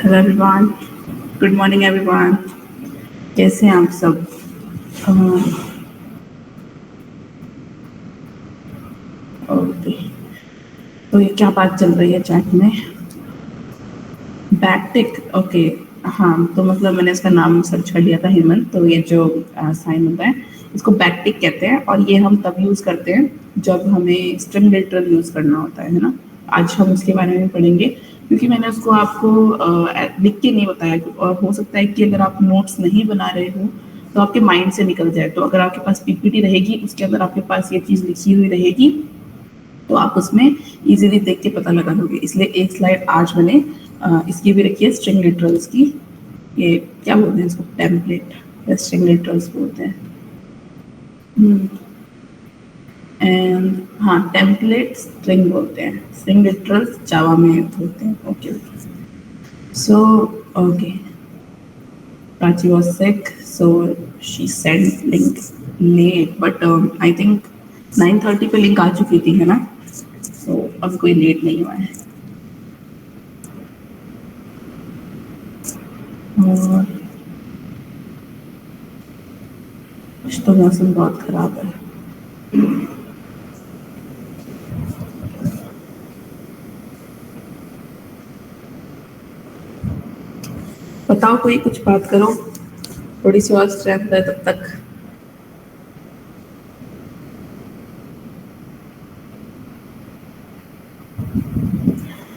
Hello everyone, good morning everyone. कैसे हैं आप सब? ओके, तो ये क्या बात चल रही है चैट में? Backtick, okay. हाँ, तो मतलब मैंने इसका नाम सर्च कर लिया था, हेमंत। तो ये जो साइन होता है, इसको बैकटिक कहते हैं, और ये हम तब यूज़ करते हैं जब हमें स्ट्रिंग लिटरल यूज़ करना होता है ना। आज हम उसके बारे में पढ़ेंगे, क्योंकि मैंने उसको आपको लिख के नहीं बताया, और हो सकता है कि अगर आप नोट्स नहीं बना रहे हो तो आपके माइंड से निकल जाए। तो अगर आपके पास पीपीटी रहेगी, उसके अंदर आपके पास ये चीज़ लिखी हुई रहेगी, तो आप उसमें इजीली देख के पता लगा दोगे। इसलिए एक स्लाइड आज मैंने इसकी भी रखी है, स्ट्रिंग लिटरल्स की। ये क्या बोलते हैं इसको, टेम्पलेट या स्ट्रिंग लिटरल्स बोलते हैं। एंड हाँ, टेम्पलेट स्ट्रिंग बोलते हैं, स्ट्रिंग लिटरल्स जावा में बोलते हैं। Okay okay, so okay, Prachi was sick, so she sent link late, but I think 9:30 पे लिंक आ चुकी थी, है ना? So अब कोई लेट नहीं हुआ है। और आज तो मौसम बहुत खराब है। बताओ, कोई कुछ बात करो, थोड़ी सी और स्ट्रेंथ है तब तक।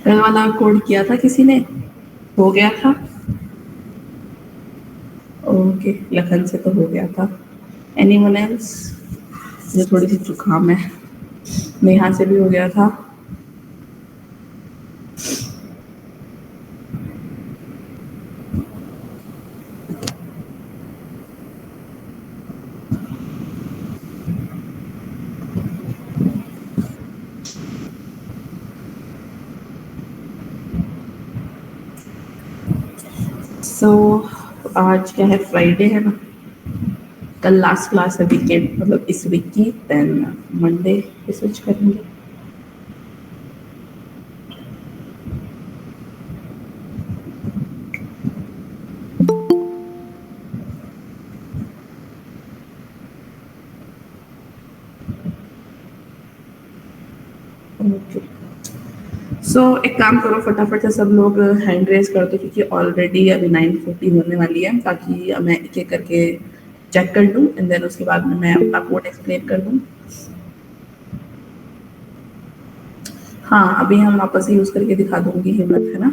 कल वाला कोड किया था किसी ने? हो गया था? ओके, लखन से तो हो गया था। Anyone else? मुझे थोड़ी सी जुकाम है। नेहा से भी हो गया था। सो आज क्या है, फ्राइडे है ना। कल लास्ट क्लास है वीकेंड, मतलब इस वीक की। देन मंडे पे स्विच करेंगे। ओके, सो एक काम करो, फटाफट से सब लोग हैंड रेज कर दो, क्योंकि ऑलरेडी अभी 9:40 होने वाली है, ताकि मैं एक एक करके चेक कर लूँ, एंड देन उसके बाद में मैं अपना कोड एक्सप्लेन कर दूँ। हाँ, अभी हम वापस से यूज़ करके दिखा दूंगी, हिम्मत है ना।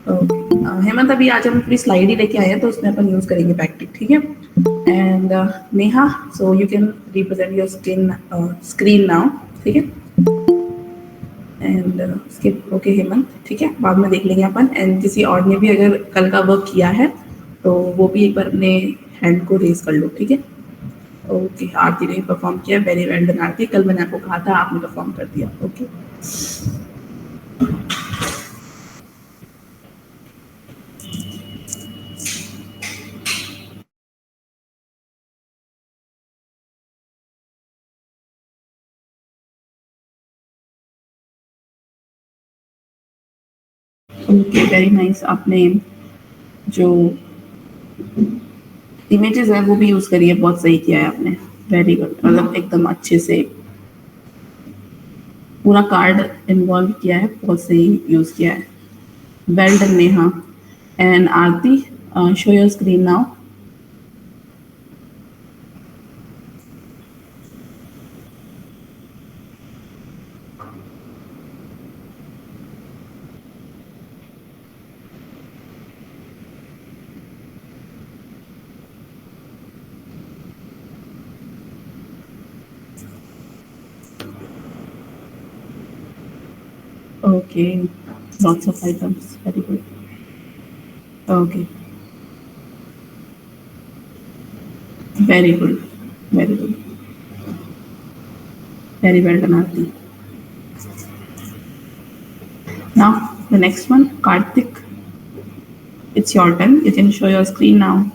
ओके, हेमंत, अभी आज हम पूरी स्लाइड ही लेके आए हैं, तो उसमें अपन यूज़ करेंगे बैकटिक, ठीक है? And Neha, so you can represent your screen now, ठीक है? एंड स्किप, ओके हेमंत, ठीक है, बाद में देख लेंगे अपन। एंड किसी और ने भी अगर कल का वर्क किया है तो वो भी एक बार अपने हैंड को रेज कर लो, ठीक है? ओके, आरती ने परफॉर्म किया, वेरी वेल डन आरती। कल मैंने आपको कहा था, आपने परफॉर्म कर दिया। Okay okay, very nice. आपने जो इमेजेस है वो भी यूज करी है, बहुत सही किया है आपने। वेरी गुड, मतलब एकदम अच्छे से पूरा कार्ड इन्वॉल्व किया है, बहुत सही यूज किया है। Well done Neha. And Aarti, show your screen now. Okay, Lots of items. Very good. Okay. Very good. Very good. Very well done, Aarti. Now, the next one, Karthik. It's your turn. You can show your screen now.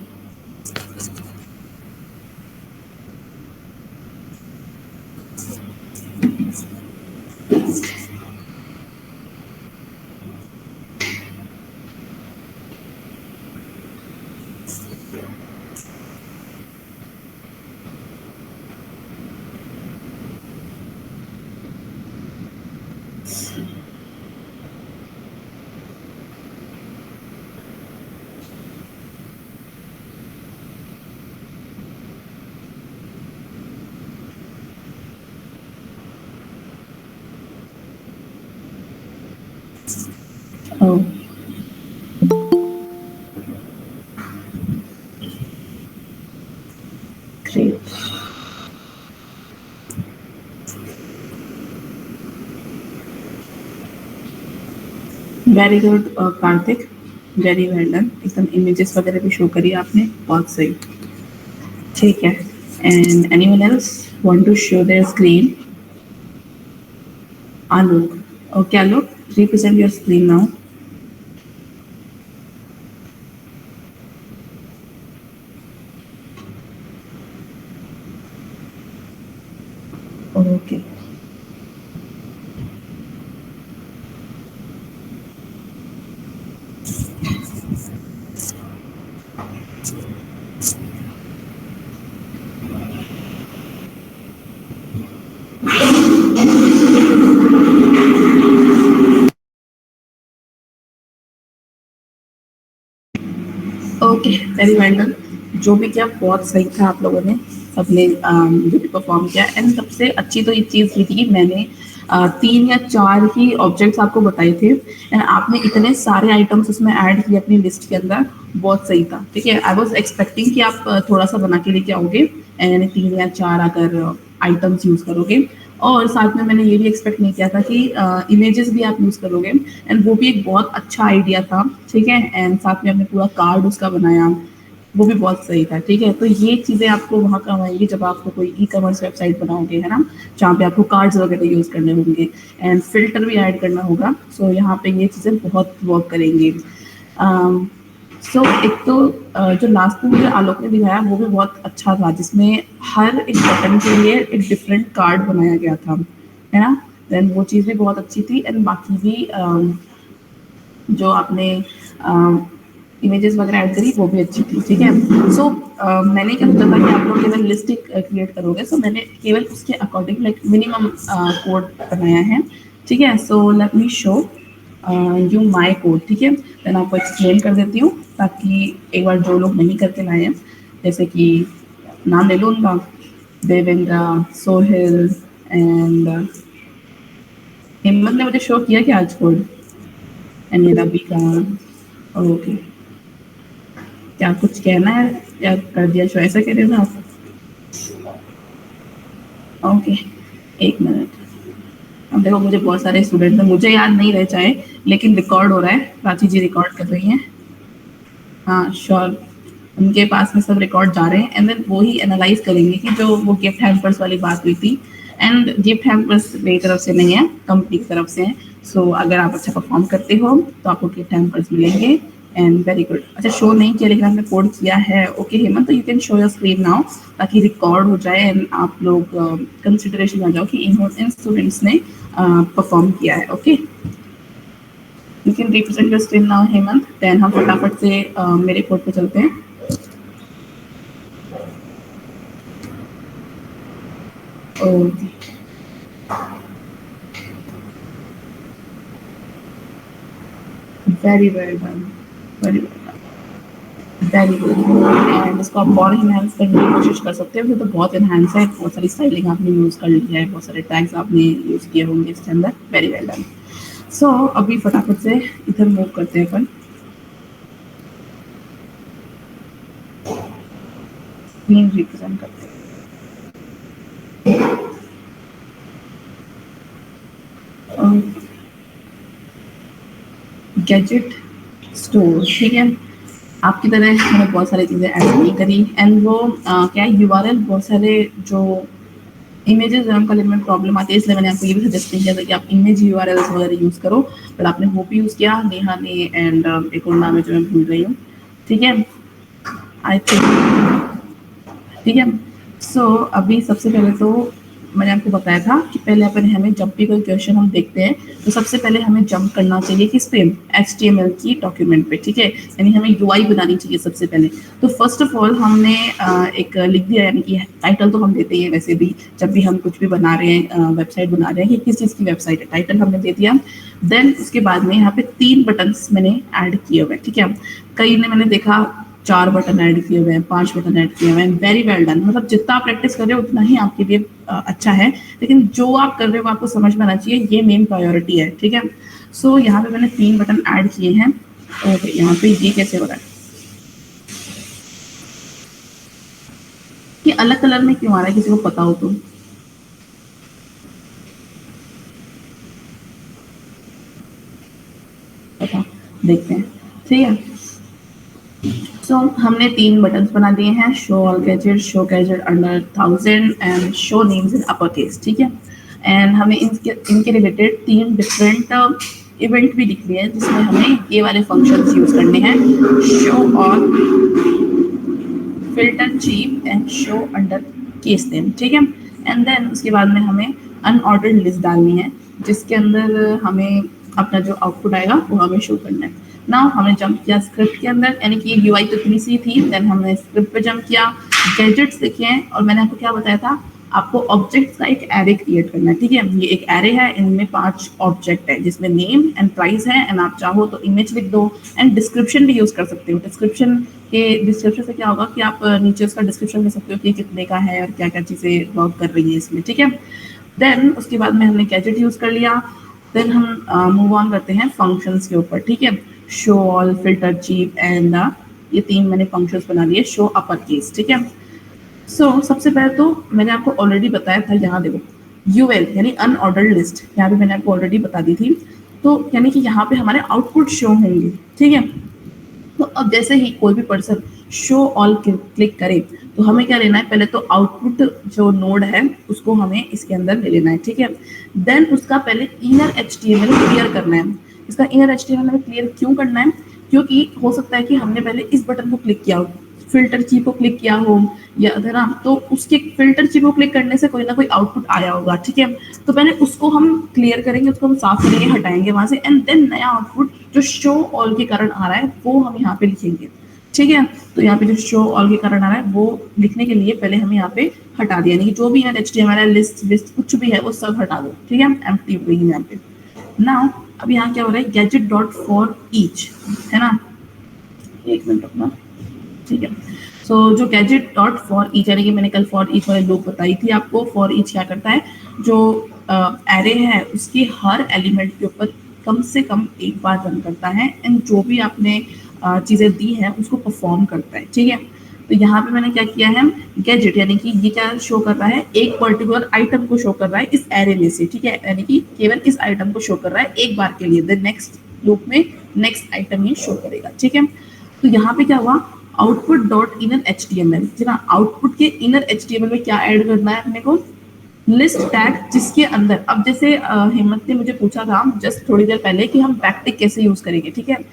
Oh, great. Very good Kartik, very well done. एकदम images वगैरह भी show करी आपने, बहुत सही। ठीक है। And anyone else want to show their screen? Alok. Okay Alok, represent your screen now. Okay. Okay, very well done. जो भी किया बहुत सही था आप लोगों ने, सबने जो भी परफॉर्म किया। एंड सबसे अच्छी तो ये चीज़ हुई थी कि मैंने 3 या 4 ही ऑब्जेक्ट्स आपको बताए थे एंड आपने इतने सारे आइटम्स उसमें ऐड किए अपनी लिस्ट के अंदर, बहुत सही था। ठीक है, आई वाज एक्सपेक्टिंग कि आप थोड़ा सा बना के लेके आओगे एंड 3 या 4 अगर आइटम्स यूज़ करोगे। और साथ में मैंने ये भी एक्सपेक्ट नहीं किया था कि इमेजेस भी आप यूज़ करोगे एंड वो भी एक बहुत अच्छा आइडिया था। ठीक है, एंड साथ में आपने पूरा कार्ड उसका बनाया, वो भी बहुत सही था। ठीक है, तो ये चीज़ें आपको वहाँ काम आएगी जब आपको कोई ई कॉमर्स वेबसाइट बनाओगे, है ना, जहाँ पे आपको कार्ड्स वगैरह यूज़ करने होंगे एंड फिल्टर भी ऐड करना होगा। सो यहाँ पे ये चीज़ें बहुत वर्क करेंगी। सो एक तो जो लास्ट में मुझे आलोक ने दिखाया वो भी बहुत अच्छा था, जिसमें हर एक बटन के लिए एक डिफरेंट कार्ड बनाया गया था, है ना। देन वो चीज़ भी बहुत अच्छी थी एंड बाकी भी जो आपने इमेजेस वगैरह ऐड करी वो भी अच्छी थी। ठीक है, सो मैंने क्या सोचा था कि आप लोग केवल लिस्ट क्रिएट करोगे, सो मैंने केवल उसके अकॉर्डिंग लाइक मिनिमम कोड बनाया है। ठीक है, so let me show you my code. ठीक है, देन आपको एक्सप्लेन कर देती हूँ ताकि एक बार जो लोग नहीं करके लाए हैं, जैसे कि नाम ले लो उनका, देवेंद्र, सोहेल एंड हिम्मत ने मुझे शो किया क्या आज कोड, एंड ये रवि का। ओके, क्या कुछ कहना है या कर दिया शो, ऐसा कह रहे हो ना आप? ओके, एक मिनट। अब देखो मुझे बहुत सारे स्टूडेंट हैं, मुझे याद नहीं रह जाए, लेकिन रिकॉर्ड हो रहा है, प्राची जी रिकॉर्ड कर रही हैं। हाँ श्योर, उनके पास में सब रिकॉर्ड जा रहे हैं एंड देन वो ही एनालाइज करेंगे कि जो वो गिफ्ट हैम्पर्स वाली बात हुई थी। एंड गिफ्ट हैम्पर्स मेरी तरफ से नहीं है, कंपनी की तरफ से है। सो अगर आप अच्छा परफॉर्म करते हो तो आपको गिफ्ट हैम्पर्स मिलेंगे एंड वेरी गुड। अच्छा, शो नहीं किया लेकिन आपने कोड किया है। ओके हेमंत, तो you can show your screen now ताकि रिकॉर्ड हो जाए एंड आप लोग कंसिडरेशन में आ जाओ कि इन स्टूडेंट्स ने परफॉर्म किया है। Okay, you can represent your screen now Hemant, then हम फटाफट से मेरे कोड पे चलते हैं। Okay, very well done, very very good. And इसको आप और इनहेंस करने की कोशिश कर सकते हो, तो बहुत इनहेंस है, बहुत सारी स्टाइलिंग आपने यूज़ कर ली है, बहुत सारे टैग्स आपने यूज़ किए होंगे इसके अंदर। Very well done. सो अभी फटाफट से इधर मूव करते हैं अपन, स्क्रीन रिप्रेजेंट करते हैं। गैजेट स्टोर, ठीक है। आपकी तरह मैंने बहुत सारी चीज़ें ऐड नहीं करी एंड वो क्या है यूआरएल बहुत सारे जो इमेजेस रन करने में प्रॉब्लम आती है, इसलिए मैंने आपको ये भी सजेस्ट नहीं किया था कि आप इमेज यूआरएल्स वगैरह यूज़ करो, बट आपने वो भी यूज़ किया, नेहा ने एंड एक और नाम है जो मैं भूल रही हूँ, ठीक है, आई थिंक, ठीक है। सो अभी सबसे पहले तो मैंने आपको बताया था कि पहले अपन हमें जब भी कोई क्वेश्चन हम देखते हैं तो सबसे पहले हमें जंप करना चाहिए किस पे, HTML की डॉक्यूमेंट पे, ठीक है, यानी हमें UI बनानी चाहिए सबसे पहले। तो फर्स्ट ऑफ ऑल हमने एक लिख दिया, यानी कि टाइटल तो हम देते हैं वैसे भी जब भी हम कुछ भी बना रहे हैं, वेबसाइट बना रहे हैं कि किस चीज़ की वेबसाइट है, टाइटल हमने दे दिया। देन उसके बाद में यहाँ पे 3 बटन्स मैंने ऐड किए हुए हैं, ठीक है। कई ने मैंने देखा 4 बटन ऐड किए हुए हैं, 5 बटन ऐड किए हुए हैं, वेरी वेल डन, मतलब जितना आप प्रैक्टिस कर रहे हो उतना ही आपके लिए अच्छा है, लेकिन जो आप कर रहे हो आपको समझ में आना चाहिए, ये मेन प्रायोरिटी है, ठीक है। सो यहाँ पे मैंने 3 बटन ऐड किए हैं और यहाँ पे ये कैसे हो रहा है, ये अलग कलर में क्यों आ रहा है, किसी को पता हो तो पता, देखते हैं, ठीक है। सो हमने 3 बटन्स बना दिए हैं, show all gadget, show gadget under 1000 and show names in upper case, ठीक है। एंड हमें इनके रिलेटेड 3 डिफरेंट इवेंट भी लिख लिए हैं जिसमें हमें ये वाले फंक्शंस यूज करने हैं, show all, filter cheap and show under case name, ठीक है। एंड देन उसके बाद में हमें अनऑर्डर्ड लिस्ट डालनी है जिसके अंदर हमें अपना जो आउटपुट आएगा वो हमें शो करना है। नाउ हमने जंप किया स्क्रिप्ट के अंदर, यानी कि यूआई तो इतनी सी थी, देन हमने स्क्रिप्ट पे जंप किया, गैजेट्स लिखे हैं और मैंने आपको क्या बताया था, आपको ऑब्जेक्ट्स का एक एरे क्रिएट करना है, ठीक है। ये एक एरे है, इनमें 5 ऑब्जेक्ट है जिसमें नेम एंड प्राइस है, एंड आप चाहो तो इमेज लिख दो एंड डिस्क्रिप्शन भी यूज कर सकते हो। डिस्क्रिप्शन से क्या होगा कि आप नीचे उसका डिस्क्रिप्शन दे सकते हो कि कितने का है और क्या क्या चीज़ें वर्क कर रही है इसमें, ठीक है। देन उसके बाद में हमने गैजेट यूज कर लिया, देन हम मूव ऑन करते हैं फंक्शंस के ऊपर, ठीक है। Show all, filter cheap and ये 3 मैंने फंक्शंस बना लिए, शो अपर केस, ठीक है। सो सबसे पहले तो मैंने आपको ऑलरेडी बताया था, यहाँ देखो यूएल यानी अनऑर्डर्ड लिस्ट, यहाँ पे मैंने आपको ऑलरेडी बता दी थी, तो यानी कि यहाँ पे हमारे आउटपुट शो होंगे, ठीक है। तो अब जैसे ही कोई भी पर्सन शो ऑल क्लिक करे तो हमें क्या लेना है, पहले तो आउटपुट जो नोड है उसको हमें इसके अंदर ले लेना है, ठीक है। देन उसका पहले इनर HTML क्लियर करना है। इसका इनर HTML हमें क्लियर क्यों करना है, क्योंकि हो सकता है कि हमने पहले इस बटन को क्लिक किया हो, फिल्टर की को क्लिक किया हो या अगर हम, तो उसके फिल्टर की को क्लिक करने से कोई ना कोई आउटपुट आया होगा, ठीक है। तो पहले उसको हम क्लियर करेंगे, उसको हम साफ करेंगे, हटाएंगे वहां से, एंड देन नया आउटपुट जो शो ऑल के कारण आ रहा है वो हम यहाँ पे लिखेंगे, ठीक है। तो यहाँ पे जो शो ऑल के कारण आ रहा है वो लिखने के लिए पहले हम यहाँ पे हटा दिया, यानी कि जो भी यहाँ HTML है, लिस्ट कुछ भी है वो सब हटा दो, ठीक है, एम्प्टी हो गई यहाँ पे। नाउ अब यहाँ क्या हो रहा है, गैजेट डॉट फॉर ईच, है ना, एक मिनट अपना, ठीक है। सो जो गैजेट डॉट फॉर ईच, यानी कि मैंने कल फॉर ईच वाले लूप बताई थी आपको, फॉर ईच क्या करता है, जो एरे है उसकी हर एलिमेंट के ऊपर कम से कम एक बार रन करता है एंड जो भी आपने चीज़ें दी हैं उसको परफॉर्म करता है, ठीक है। तो यहाँ पे मैंने क्या किया है, गैजेट यानी कि ये क्या शो कर रहा है, एक पर्टिकुलर आइटम को शो कर रहा है इस एरे में से, ठीक है, यानी कि केवल इस आइटम को शो कर रहा है एक बार के लिए, देन नेक्स्ट लूप में नेक्स्ट आइटम ही शो करेगा, ठीक है। तो यहाँ पे क्या हुआ, आउटपुट डॉट इनर HTML, है ना, आउटपुट के इनर HTML में क्या ऐड करना है अपने को, लिस्ट टैग, जिसके अंदर अब जैसे हिम्मत ने मुझे पूछा था जस्ट थोड़ी देर पहले कि हम बैकटिक कैसे यूज करेंगे, ठीक है।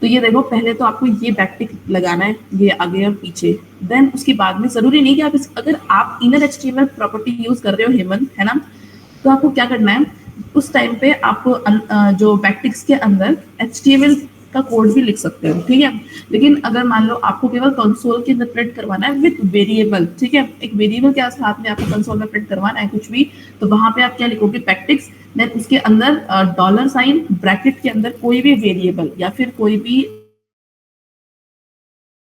तो ये देखो पहले तो आपको ये बैकटिक लगाना है, ये आगे और पीछे, देन उसके बाद में जरूरी नहीं कि आप अगर आप इनर HTML प्रॉपर्टी यूज कर रहे हो हेमंत, है ना, तो आपको क्या करना है, उस टाइम पे आपको जो बैकटिक्स के अंदर HTML का कोड भी लिख सकते हो, ठीक है। लेकिन अगर मान लो आपको केवल कंसोल के अंदर प्रिंट करवाना है विद वेरिएबल, ठीक है, एक वेरिएबल के साथ में आपको कंसोल में प्रिंट करवाना है कुछ भी, तो वहां पे आप क्या लिखोगे, बैकटिक्स, देन उसके अंदर $साइन ब्रैकेट के अंदर कोई भी वेरिएबल या फिर कोई भी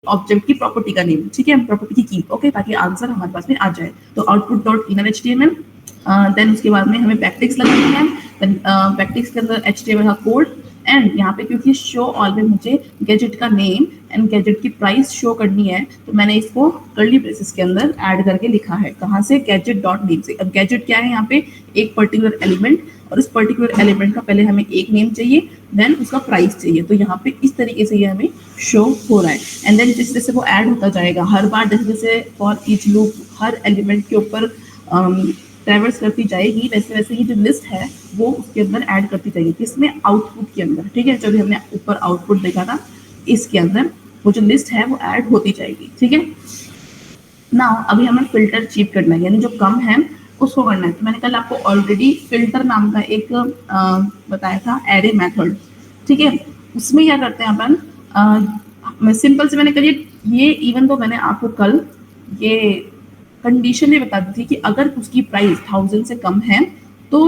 ऑब्जेक्ट की प्रॉपर्टी का नेम, ठीक है, प्रॉपर्टी की की, ओके, ताकि आंसर हमारे पास में आ जाए। तो output dot inner HTML, then उसके बाद में हमें बैकटिक्स लगानी है, देन बैकटिक्स के अंदर HTML का कोड, एंड यहाँ पे क्योंकि शो ऑल में मुझे गैजेट का नेम एंड गैजेट की प्राइस शो करनी है, तो मैंने इसको कर्ली ब्रेसेस के अंदर ऐड करके लिखा है, कहाँ से, गैजेट डॉट नेम से। अब गैजेट क्या है यहाँ पे, एक पर्टिकुलर एलिमेंट, और उस पर्टिकुलर एलिमेंट का पहले हमें एक नेम चाहिए, देन उसका प्राइस चाहिए। तो यहाँ पे इस तरीके से ये हमें शो हो रहा है। एंड देन जैसे जैसे वो ऐड होता जाएगा हर बार, जैसे जैसे for each loop her element के ऊपर ट्रैवर्स करती जाएगी, वैसे वैसे ये जो लिस्ट है वो उसके अंदर ऐड करती जाएगी, किसमें, आउटपुट के अंदर। ठीक है, जो भी हमने ऊपर आउटपुट देखा था इसके अंदर वो जो लिस्ट है वो ऐड होती जाएगी। ठीक है, नाउ अभी हमें फिल्टर चीप करना है, यानी जो कम है उसको करना है। तो मैंने कल आपको ऑलरेडी फिल्टर नाम का एक बताया था एरे मेथड। ठीक है, उसमें क्या करते हैं अपन, मैं सिंपल से मैंने करिए ये इवन तो मैंने आपको कल ये कंडीशन ये बता दी थी कि अगर उसकी प्राइस 1000 से कम है तो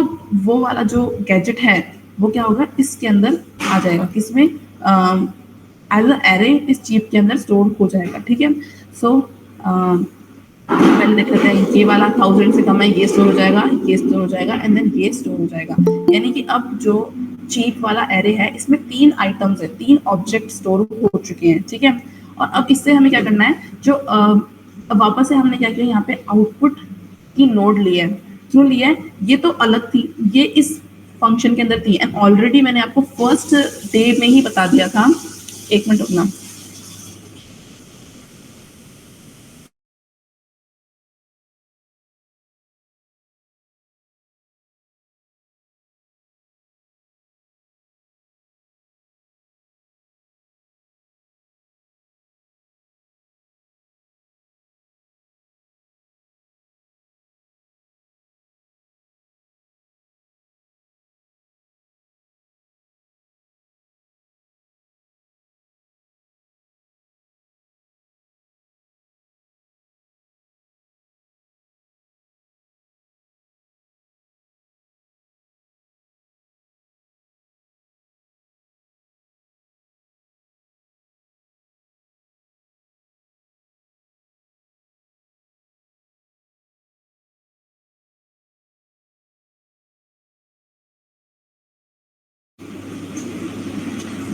वो वाला जो गैजेट है वो क्या होगा, इसके अंदर आ जाएगा, किसमें, एज अ एरे इस चिप के अंदर स्टोर हो जाएगा। ठीक है, सो पहले देख लेते हैं, ये वाला 1000 से कम है ये स्टोर हो जाएगा, ये स्टोर हो जाएगा, एंड देन ये स्टोर हो जाएगा। यानी कि अब जो चीप वाला एरे है इसमें 3 आइटम्स है, 3 ऑब्जेक्ट स्टोर हो चुके हैं। ठीक है, और अब इससे हमें क्या करना है, जो अब वापस से हमने क्या किया, यहाँ पे आउटपुट की नोड लिया है। क्यों लिया है, ये तो अलग थी, ये इस फंक्शन के अंदर थी, एंड ऑलरेडी मैंने आपको फर्स्ट डे में ही बता दिया था। एक मिनट रुकना।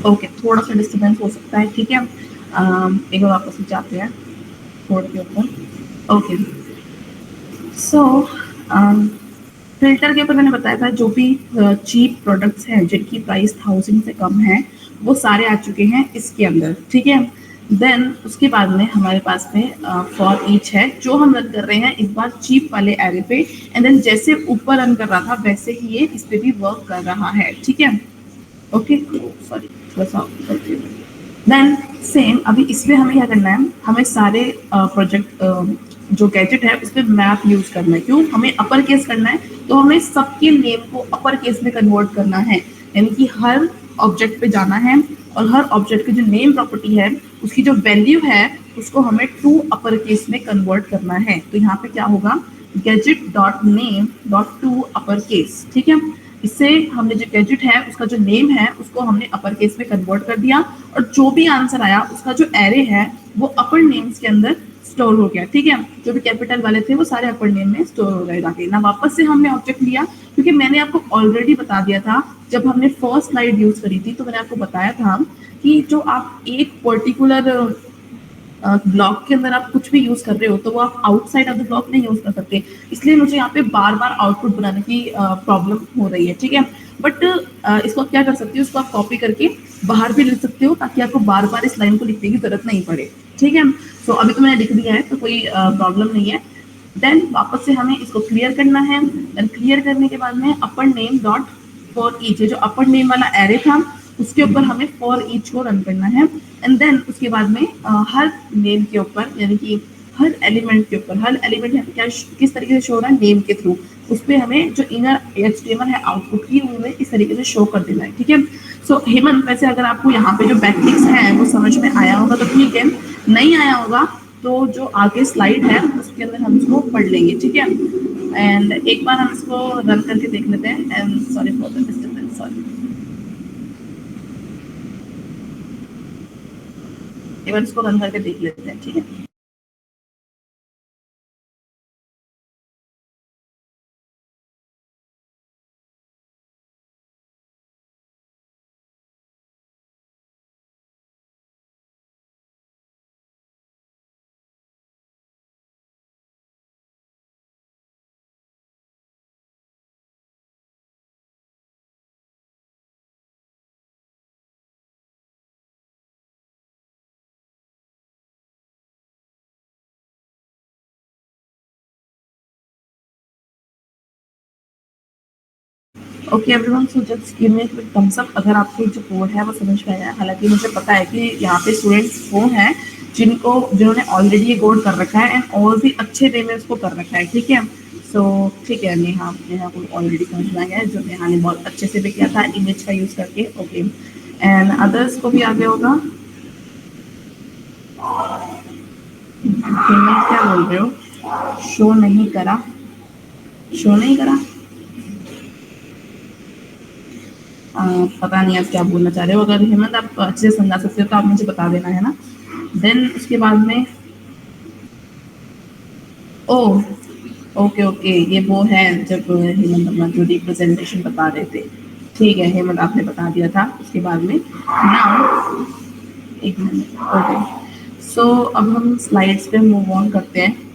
ओके, थोड़ा सा डिस्टर्बेंस हो सकता है। ठीक है, एक बार वापस से जाते हैं कोड के ऊपर। ओके, सो फिल्टर के ऊपर मैंने बताया था जो भी चीप प्रोडक्ट्स हैं जिनकी प्राइस 1000 से कम है वो सारे आ चुके हैं इसके अंदर। ठीक है, देन उसके बाद में हमारे पास में फॉर ईच है जो हम रन कर रहे हैं इस बार चीप वाले एरे पे, एंड देन जैसे ऊपर रन कर रहा था वैसे ही ये इस पे भी वर्क कर रहा है। ठीक है, ओके, सॉरी थोड़ा सा करती हूँ। देन सेम अभी इसमें हमें क्या करना है, हमें सारे प्रोजेक्ट जो गैजेट है उस पर मैप यूज करना है। क्यों, हमें अपर केस करना है, तो हमें सबके नेम को अपर केस में कन्वर्ट करना है। यानी कि हर ऑब्जेक्ट पे जाना है और हर ऑब्जेक्ट की जो नेम प्रॉपर्टी है उसकी जो वैल्यू है उसको हमें टू अपर केस में कन्वर्ट करना है। तो यहाँ पे क्या होगा, gadget dot name dot to upper case. ठीक है, इससे हमने जो गैजेट है उसका जो नेम है उसको हमने अपर केस में कन्वर्ट कर दिया, और जो भी आंसर आया उसका जो एरे है वो अपर नेम्स के अंदर स्टोर हो गया। ठीक है, जो भी कैपिटल वाले थे वो सारे अपर नेम में स्टोर हो गए जाके ना। वापस से हमने ऑब्जेक्ट लिया, क्योंकि मैंने आपको ऑलरेडी बता दिया था जब हमने फर्स्ट स्लाइड यूज करी थी, तो मैंने आपको बताया था कि जो आप एक पर्टिकुलर ब्लॉक के अंदर आप कुछ भी यूज कर रहे हो तो वो आप आउटसाइड ऑफ द ब्लॉक नहीं यूज कर सकते। इसलिए मुझे यहाँ पे बार बार आउटपुट बनाने की प्रॉब्लम हो रही है। ठीक है, बट इसको आप क्या कर सकते हो, इसको आप कॉपी करके बाहर भी लिख सकते हो ताकि आपको बार बार इस लाइन को लिखने की जरूरत नहीं पड़े। ठीक है, सो अभी तो मैंने लिख दिया है तो कोई प्रॉब्लम नहीं है। देन वापस से हमें इसको क्लियर करना है। देन क्लियर करने के बाद में अपर नेम डॉट फॉर ईच, जो अपर नेम वाला एरे था उसके ऊपर हमें फॉर ईच को रन करना है। एंड देन उसके बाद में हर नेम के ऊपर, यानी कि हर एलिमेंट के ऊपर, हर एलिमेंट यहाँ पे क्या किस तरीके से शो हो रहा है, नेम के थ्रू, उस पर हमें जो इनर एचटीएमएल है आउटपुट की वो हमें इस तरीके से शो कर देना है। ठीक है, सो हेमंत वैसे अगर आपको यहाँ पे जो बैकटिक्स है वो समझ में आया होगा तो ठीक है, नहीं आया होगा तो जो आगे स्लाइड है उसके अंदर हम इसको पढ़ लेंगे। ठीक है, एंड एक बार हम इसको रन करके देख लेते हैं। And sorry for the disturbance, sorry, एक बार इसको रन करके देख लेते हैं। ठीक है। Okay everyone, so just give me quick thumbs up अगर आपको जो कोड है वो समझ में आया है। हालांकि मुझे पता है कि यहाँ पे स्टूडेंट्स वो हैं जिन्होंने ऑलरेडी ये कोड कर रखा है एंड और भी अच्छे वे में उसको कर रखा है। ठीक है, सो ठीक है, नेहा नेहा को ऑलरेडी समझ में आ गया है, जो नेहा ने बहुत अच्छे से भी किया था इमेज का यूज करके। ओके, एंड अदर्स को भी आ गया होगा। हेमंत क्या बोल रहे हो? शो नहीं करा? शो नहीं करा? पता नहीं आप क्या बोलना चाह रहे हो। अगर हेमंत आप अच्छे से समझा सकते हो तो आप मुझे बता देना, है ना। देन उसके बाद में ओ ओके ओके, ये वो है जब हेमंत अपना जो रिप्रेजेंटेशन बता रहे थे। ठीक है हेमंत, आपने बता दिया था। उसके बाद में नाउ एक मिनट। ओके, सो अब हम स्लाइड्स पे मूव ऑन करते हैं।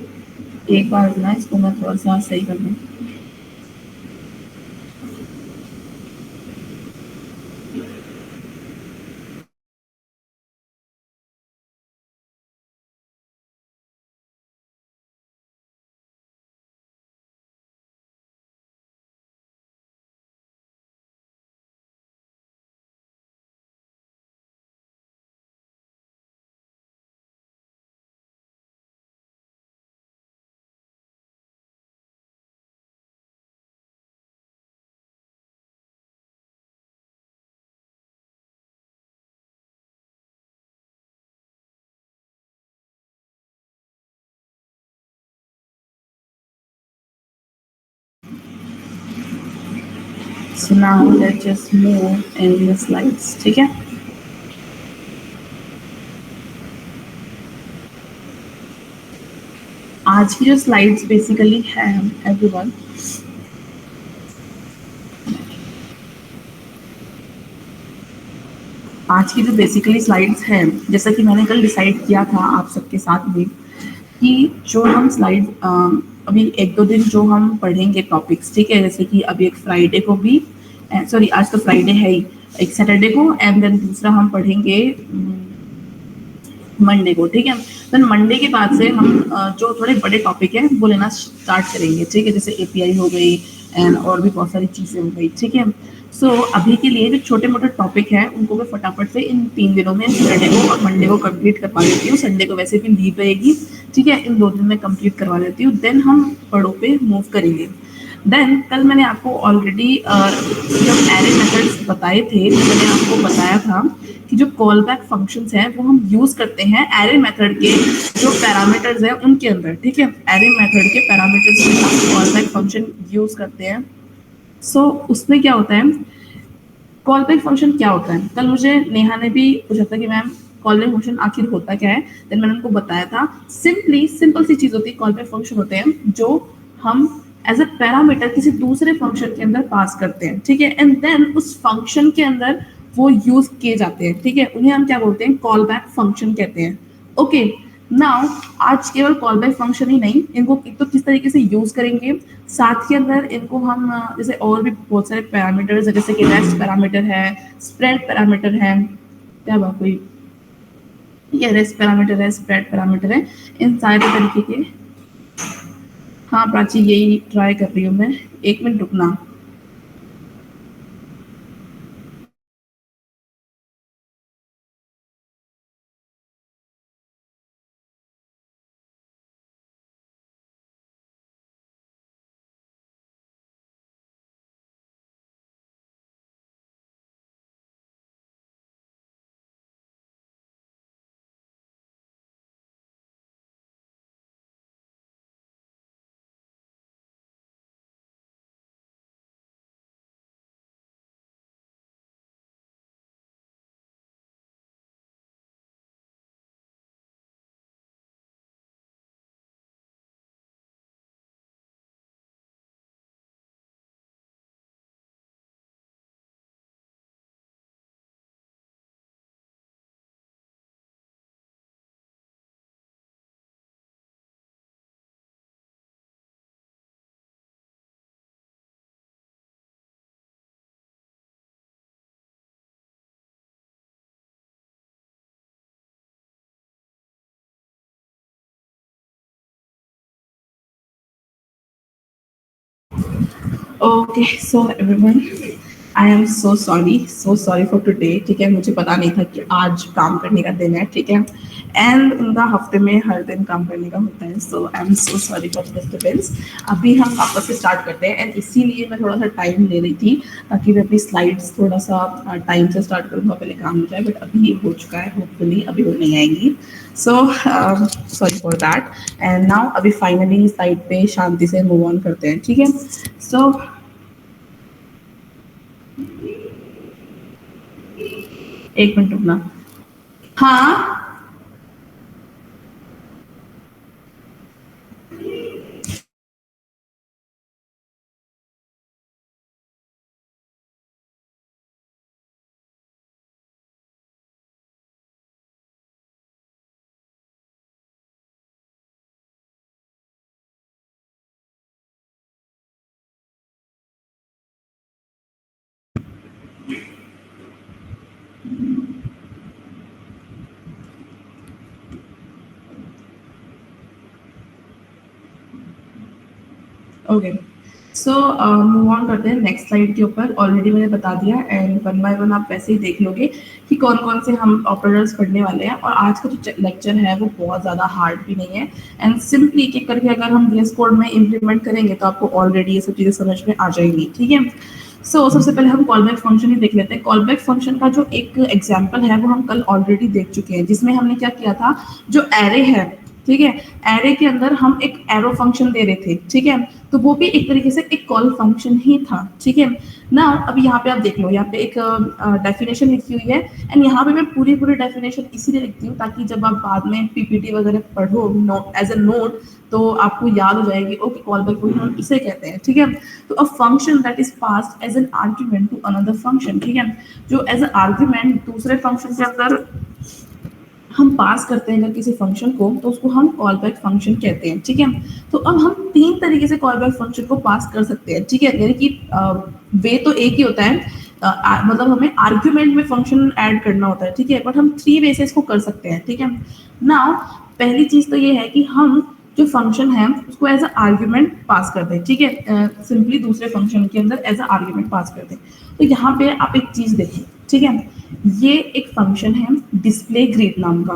एक बार ना इसको मैं थोड़ा सा सही कर दूँ। So now let's just move in the slides. ठीक है, आज की जो स्लाइड्स बेसिकली है एवरीवन, आज की जो बेसिकली स्लाइड्स हैं, जैसा कि मैंने कल डिसाइड किया था आप सबके साथ में कि जो हम स्लाइड अभी एक दो दिन जो हम पढ़ेंगे टॉपिक्स, ठीक है, जैसे कि अभी एक फ्राइडे को भी, सॉरी आज तो फ्राइडे है ही, एक सैटरडे को एंड देन दूसरा हम पढ़ेंगे मंडे को। ठीक है, देन मंडे के बाद से हम जो थोड़े बड़े टॉपिक है वो लेना स्टार्ट करेंगे। ठीक है, जैसे एपीआई हो गई एंड और भी बहुत सारी चीज़ें हो गई। ठीक है, सो अभी के लिए जो छोटे मोटे टॉपिक हैं उनको मैं फटाफट से इन 3 दिनों में सैटरडे को और मंडे को कंप्लीट करवा देती हूँ। संडे को वैसे भी लीव रहेगी। ठीक है, इन 2 दिन में कंप्लीट करवा देती हूँ, देन हम बड़ों पे मूव करेंगे। देन कल मैंने आपको ऑलरेडी जब एरे मेथड्स बताए थे तो मैंने आपको बताया था कि जो कॉल बैक फंक्शंस हैं वो हम यूज करते हैं एरे मेथड के जो पैरामीटर्स हैं उनके अंदर। ठीक है, एरे मेथड के पैरामीटर्स में हम कॉल बैक फंक्शन यूज करते हैं। सो उसमें क्या होता है, कॉल बैक फंक्शन क्या होता है, कल मुझे नेहा ने भी पूछा था कि मैम कॉल बैक फंक्शन आखिर होता क्या है। देन मैंने उनको बताया था सिंपली सिंपल सी चीज होती है, कॉल बैक फंक्शन होते हैं जो हम एज अ पैरामीटर किसी दूसरे फंक्शन के अंदर पास करते हैं। ठीक है, एंड देन उस फंक्शन के अंदर वो यूज किए जाते हैं। ठीक है, उन्हें हम क्या बोलते हैं, कॉल बैक फंक्शन कहते हैं। ओके, नाउ आज केवल कॉल बैक फंक्शन ही नहीं, इनको एक तो किस तरीके से यूज करेंगे, साथ के अंदर इनको हम जैसे और भी बहुत सारे पैरामीटर्स है, जैसे कि रेस्ट पैरामीटर है, स्प्रेड पैरामीटर है, क्या बात हुई, ये रेस्ट पैरामीटर है, स्प्रेड पैरामीटर है, इन सारे तरीके के। हाँ प्राची, यही ट्राई कर रही हूँ मैं, एक मिनट रुकना। Okay so everyone, I am so sorry for today. ठीक है, मुझे पता नहीं था कि आज काम करने का दिन है। ठीक है, एंड उनका हफ्ते में हर दिन काम करने का होता है। So I am so sorry for disturbance. अभी हम वापस से स्टार्ट करते हैं, एंड इसीलिए मैं थोड़ा सा टाइम ले रही थी ताकि मैं अपनी स्लाइड्स थोड़ा सा टाइम से स्टार्ट करूँगा, पहले काम हो जाए। बट अभी ये हो चुका है, होपफुली अभी वो नहीं आएंगी। सो sorry for that. And now अभी फाइनली स्लाइड पे शांति से मूव ऑन करते हैं। ठीक है, सो एक मिनट रुकना। हाँ, ओके। सो मूव ऑन करते हैं नेक्स्ट स्लाइड के ऊपर। ऑलरेडी मैंने बता दिया, एंड वन बाय वन आप वैसे ही देख लोगे कि कौन कौन से हम ऑपरेटर्स पढ़ने वाले हैं। और आज का जो लेक्चर है वो बहुत ज़्यादा हार्ड भी नहीं है, एंड सिंपली एक एक करके अगर हम VS कोड में इम्प्लीमेंट करेंगे तो आपको ऑलरेडी ये सब चीज़ें समझ में आ जाएंगी। ठीक है, सबसे पहले हम कॉल बैक फंक्शन ही देख लेते हैं। कॉल बैक फंक्शन का जो एक एग्जाम्पल है वो हम कल ऑलरेडी देख चुके हैं, जिसमें हमने क्या किया था, जो एरे है, ठीक है, एरे के अंदर हम एक एरो फंक्शन दे रहे थे। ठीक है, तो वो भी एक तरीके से एक कॉल फंक्शन ही था। ठीक है ना, अभी यहाँ पे आप देख लो, यहाँ पे एक डेफिनेशन लिखी हुई है, एंड यहाँ पे मैं पूरी पूरी डेफिनेशन इसीलिए लिखती हूँ ताकि जब आप बाद में PPT वगैरह पढ़ो एज ए नोट, तो आपको याद हो जाएगी ओके कॉल बैक फंक्शन इसे कहते हैं। ठीक है, तो a function that is passed as an argument to another function. ठीक है, जो एज ए आर्ग्यूमेंट दूसरे फंक्शन के अंदर हम पास करते हैं अगर किसी फंक्शन को, तो उसको हम कॉल बैक फंक्शन कहते हैं। ठीक है, तो अब हम तीन तरीके से कॉल बैक फंक्शन को पास कर सकते हैं। ठीक है, यानी कि वे तो एक ही होता है, मतलब हमें आर्ग्यूमेंट में फंक्शन ऐड करना होता है। ठीक है, बट हम थ्री वे से इसको कर सकते हैं। ठीक है, नाउ पहली चीज तो ये है कि हम जो फंक्शन है उसको एज अ आर्ग्यूमेंट पास कर दें। ठीक है, सिंपली दूसरे फंक्शन के अंदर एज अ आर्ग्यूमेंट पास कर दें। तो यहाँ पे आप एक चीज देखें। ठीक है, ये एक फंक्शन है डिस्प्ले ग्रीड नाम का।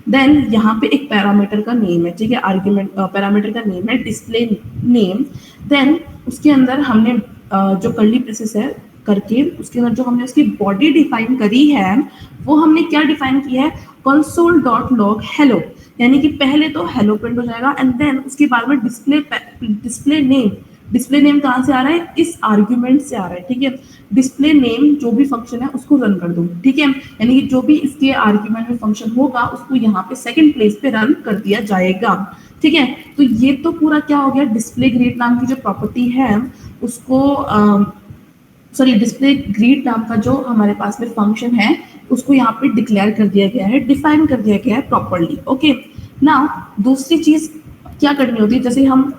देन यहाँ पे एक पैरामीटर का नेम है। ठीक है, आर्ग्यूमेंट पैरामीटर का नेम है डिस्प्ले नेम। देन उसके अंदर हमने जो कर्ली ब्रेसेस है करके उसके अंदर जो हमने उसकी बॉडी डिफाइन करी है, वो हमने क्या डिफाइन किया है, कंसोल डॉट लॉग हेलो। यानी कि पहले तो हेलो प्रिंट हो जाएगा, एंड देन उसके बाद में डिस्प्ले नेम कहाँ से आ रहा है, इस आर्ग्यूमेंट से आ रहा है। ठीक है, डिस्प्ले नेम जो भी फंक्शन है उसको रन कर दो। ठीक है, यानी कि जो भी इसके आर्ग्यूमेंट में फंक्शन होगा उसको यहाँ पे सेकंड प्लेस पे रन कर दिया जाएगा। ठीक है, तो ये तो पूरा क्या हो गया, डिस्प्ले ग्रीड नाम की जो प्रॉपर्टी है उसको डिस्प्ले ग्रीड नाम का जो हमारे पास में फंक्शन है उसको यहाँ पे डिक्लेयर कर दिया गया है, डिफाइन कर दिया गया है प्रॉपरली। ओके, नाउ दूसरी चीज क्या करनी होती है, जैसे हम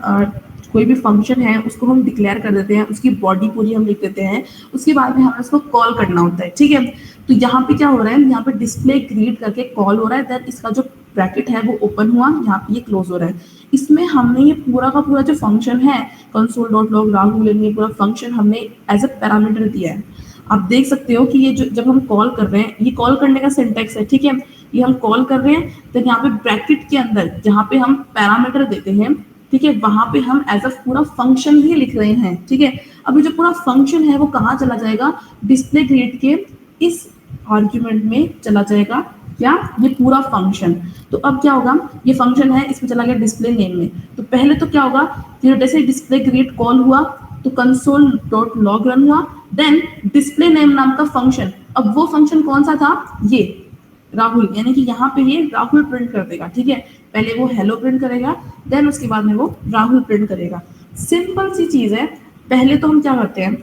कोई भी फंक्शन है उसको हम डिक्लेयर कर देते हैं, उसकी बॉडी पूरी हम लिख देते हैं, उसके बाद में हमें उसको कॉल करना होता है। ठीक है, तो यहाँ पे क्या हो रहा है, यहाँ पे डिस्प्ले ग्रीड करके कॉल हो रहा है, देन इसका जो ब्रैकेट है वो ओपन हुआ, यहाँ पे ये क्लोज हो रहा है। इसमें हमने ये पूरा का पूरा जो फंक्शन है कंसोल डॉट लॉग राहुल, ये पूरा फंक्शन हमने एज अ पैरामीटर दिया है। आप देख सकते हो कि ये जो जब हम कॉल कर रहे हैं, ये कॉल करने का सिंटेक्स है। ठीक है, ये हम कॉल कर रहे हैं, तो यहाँ पे ब्रैकेट के अंदर जहाँ पे हम पैरामीटर देते हैं, ठीक है, वहां पे हम एज अ पूरा फंक्शन ही लिख रहे हैं। ठीक है, अभी जो पूरा फंक्शन है वो कहाँ चला जाएगा, डिस्प्ले ग्रीड के इस आर्ग्यूमेंट में चला जाएगा। क्या, ये पूरा फंक्शन। तो अब क्या होगा, ये फंक्शन है इसमें चला गया डिस्प्ले नेम में। तो पहले तो क्या होगा, जैसे डिस्प्ले ग्रीड कॉल हुआ तो कंसोल डॉट लॉग रन हुआ, देन डिस्प्ले नेम नाम का फंक्शन, अब वो फंक्शन कौन सा था, ये राहुल, यानी कि यहाँ पे ये राहुल प्रिंट कर देगा। ठीक है, पहले वो हेलो प्रिंट करेगा, देन उसके बाद में वो राहुल प्रिंट करेगा। सिंपल सी चीज है। पहले तो हम क्या करते हैं,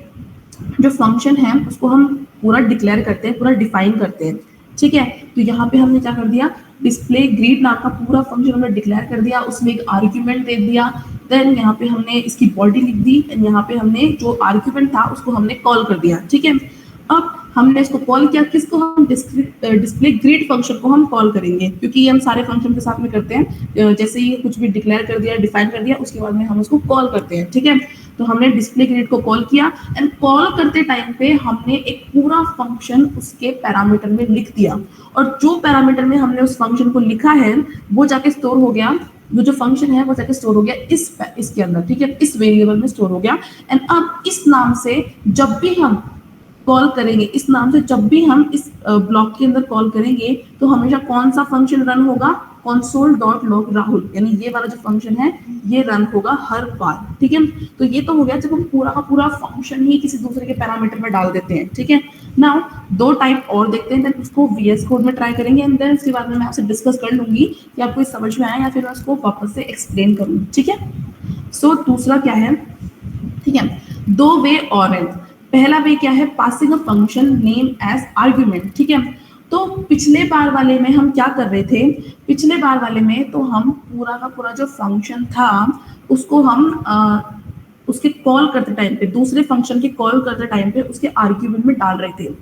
जो फंक्शन है उसको हम पूरा डिक्लेयर करते हैं, पूरा डिफाइन करते हैं। ठीक है, तो यहाँ पे हमने क्या कर दिया, डिस्प्ले ग्रीड नाम का पूरा फंक्शन हमने डिक्लेयर कर दिया, उसमें एक आर्ग्यूमेंट दे दिया, देन यहाँ पे हमने इसकी बॉडी लिख दी, एंड यहाँ पे हमने जो आर्ग्यूमेंट था उसको हमने कॉल कर दिया। ठीक है, अब हमने इसको कॉल किया, किसको, हम डिस्प्ले ग्रीड फंक्शन को हम कॉल करेंगे, क्योंकि ये हम सारे फंक्शन के साथ में करते हैं। जैसे ही कुछ भी डिक्लेयर कर दिया, डिफाइन कर दिया, उसके बाद में हम उसको कॉल करते हैं। ठीक है, तो हमने डिस्प्ले ग्रिड को कॉल किया एंड कॉल करते टाइम पे हमने एक पूरा फंक्शन उसके पैरामीटर में लिख दिया, और जो पैरामीटर में हमने उस फंक्शन को लिखा है वो जाके स्टोर हो गया, जो फंक्शन है वो जाके स्टोर हो गया इसके अंदर, ठीक है, इस वेरिएबल में स्टोर हो गया। एंड अब इस नाम से जब भी हम कॉल करेंगे, इस नाम से जब भी हम इस ब्लॉक के अंदर कॉल करेंगे तो हमेशा कौन सा फंक्शन रन होगा, console.log राहुल, यानी ये वाला जो फंक्शन है ये रन होगा हर बार, ठीक है। तो ये तो हो गया जब हम पूरा का पूरा फंक्शन ही किसी दूसरे के पैरामीटर में डाल देते हैं, ठीक है। नाउ दो टाइप और देखते हैं, देन उसको VS कोड में ट्राई करेंगे एंड देन इसके बाद में मैं आपसे डिस्कस कर लूंगी कि आपको समझ में आया या फिर मैं उसको वापस से एक्सप्लेन करूँ, ठीक है। सो दूसरा क्या है, ठीक है, दो वे और है। पहला वे क्या है, passing a function name as argument, ठीक है। तो पिछले बार वाले में हम क्या कर रहे थे, पिछले बार वाले में तो हम पूरा का पूरा जो फंक्शन था उसको हम उसके कॉल करते टाइम पे, दूसरे फंक्शन के कॉल करते टाइम पे उसके आर्ग्यूमेंट में डाल रहे थे।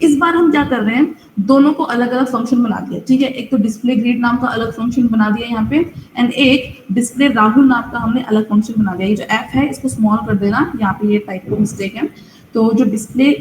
इस बार हम क्या कर रहे हैं, दोनों को अलग अलग फंक्शन बना दिया, ठीक है। एक तो डिस्प्ले ग्रिड नाम का अलग फंक्शन बना दिया यहाँ पे, एंड एक डिस्प्ले राहुल नाम का हमने अलग फंक्शन बना दिया। ये जो एफ है इसको स्मॉल कर देना, यहाँ पे ये टाइप मिस्टेक है। तो जो डिस्प्ले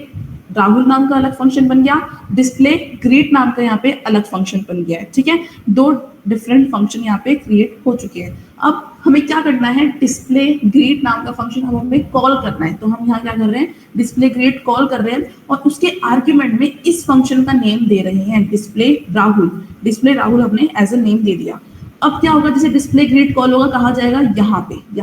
राहुल नाम का अलग फंक्शन बन गया, डिस्प्ले ग्रीट नाम का यहाँ पे अलग फंक्शन बन गया है, ठीक है। दो डिफरेंट फंक्शन यहाँ पे क्रिएट हो चुके हैं। अब हमें क्या करना है, डिस्प्ले ग्रीट नाम का फंक्शन हमें कॉल करना है। तो हम यहाँ क्या कर रहे हैं, डिस्प्ले ग्रीट कॉल कर रहे हैं और उसके आर्ग्यूमेंट में इस फंक्शन का नेम दे रहे हैं डिस्प्ले राहुल। डिस्प्ले राहुल हमने एज ए नेम दे दिया। अब क्या होगा, जैसे डिस्प्ले ग्रिड कॉल होगा कहाँ जाएगा, यहाँ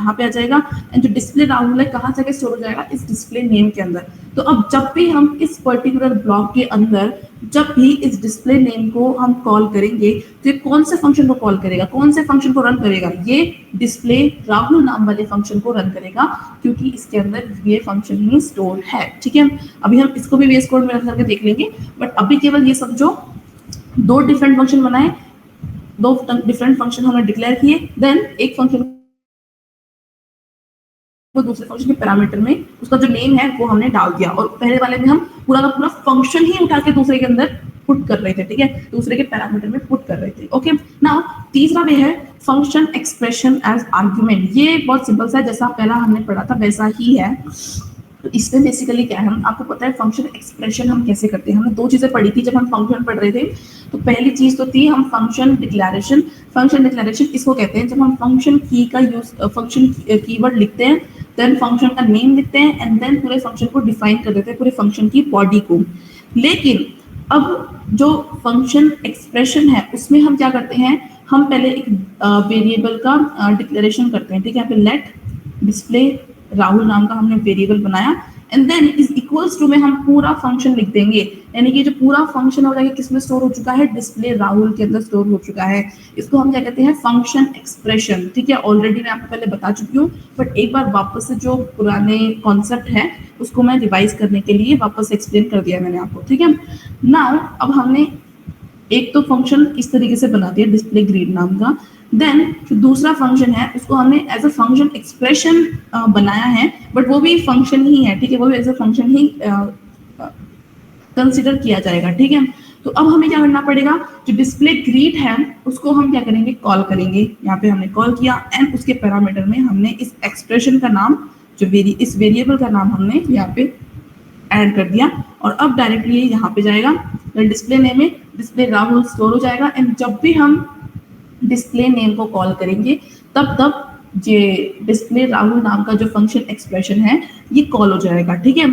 पे आ जाएगा, एंड जो डिस्प्ले राहुल है कहाँ जाके स्टोर हो जाएगा, इस डिस्प्ले नेम के अंदर। तो अब जब भी हम इस पर्टिकुलर ब्लॉक के अंदर जब भी इस डिस्प्ले नेम को हम कॉल करेंगे तो ये कौन से फंक्शन को कॉल करेगा, कौन से फंक्शन को रन करेगा, ये डिस्प्ले राहुल नाम वाले फंक्शन को रन करेगा, क्योंकि इसके अंदर ये फंक्शन ही स्टोर है, ठीक है। अभी हम इसको भी VS कोड में रन करके देख लेंगे, बट अभी केवल ये समझो दो डिफरेंट फंक्शन बनाए, दो डिफरेंट फंक्शन हमने डिक्लेयर किए, देन एक फंक्शन को दूसरे फंक्शन के पैरामीटर में उसका जो नेम है वो हमने डाल दिया, और पहले वाले में हम पूरा का पूरा फंक्शन ही उठा के दूसरे के अंदर पुट कर रहे थे, ठीक है, दूसरे के पैरामीटर में पुट कर रहे थे। ओके, नाउ तीसरा वे है फंक्शन एक्सप्रेशन एज आर्गुमेंट। ये बहुत सिंपल सा है, जैसा पहला हमने पढ़ा था वैसा ही है। तो इसमें बेसिकली क्या है, आपको पता है फंक्शन एक्सप्रेशन हम कैसे करते हैं। हमने दो चीजें पढ़ी थी जब हम फंक्शन पढ़ रहे थे। तो पहली चीज तो थी हम फंक्शन डिक्लेरेशन। फंक्शन डिक्लेरेशन इसको कहते हैं जब हम फंक्शन की का यूज, फंक्शन कीवर्ड लिखते हैं, देन फंक्शन का नेम लिखते हैं, एंड देन पूरे फंक्शन को डिफाइन कर देते हैं, पूरे फंक्शन की बॉडी को। लेकिन अब जो फंक्शन एक्सप्रेशन है उसमें हम क्या करते हैं, हम पहले एक वेरिएबल का डिक्लेरेशन करते हैं, ठीक है। यहाँ पे लेट डिस्प्ले राहुल नाम का हमने वेरिएबल बनाया, and then is equals to में हम पूरा फंक्शन लिख देंगे, यानी कि जो पूरा फंक्शन हो जाएगा किसमें स्टोर हो चुका है, डिस्प्ले राहुल के अंदर स्टोर हो चुका है। इसको हम क्या कहते हैं, फंक्शन एक्सप्रेशन, ठीक है। ऑलरेडी मैं आपको पहले बता चुकी हूँ, बट एक बार वापस से जो पुराने कॉन्सेप्ट है उसको मैं रिवाइज करने के लिए वापस एक्सप्लेन कर दिया मैंने आपको, ठीक है। नाउ अब हमने एक तो फंक्शन इस तरीके से बना दिया डिस्प्ले ग्रिड नाम का, देन जो दूसरा फंक्शन है उसको हमने एज अ फंक्शन एक्सप्रेशन बनाया है, बट वो भी फंक्शन ही है, ठीक है, वो भी एज अ फंक्शन ही कंसिडर किया जाएगा, ठीक है। तो अब हमें क्या करना पड़ेगा, जो डिस्प्ले ग्रीड है उसको हम क्या करेंगे, कॉल करेंगे। यहाँ पे हमने कॉल किया एंड उसके पैरामीटर में हमने इस एक्सप्रेशन का नाम, जो इस वेरिएबल का नाम हमने यहाँ पे ऐड कर दिया, और अब डायरेक्टली यहाँ पे जाएगा डिस्प्ले नेम में डिस्प्ले राहुल स्टोर हो जाएगा, एंड जब भी हम डिस्प्ले नेम को कॉल करेंगे तब ये डिस्प्ले राहुल नाम का जो फंक्शन एक्सप्रेशन है ये कॉल हो जाएगा, ठीक है।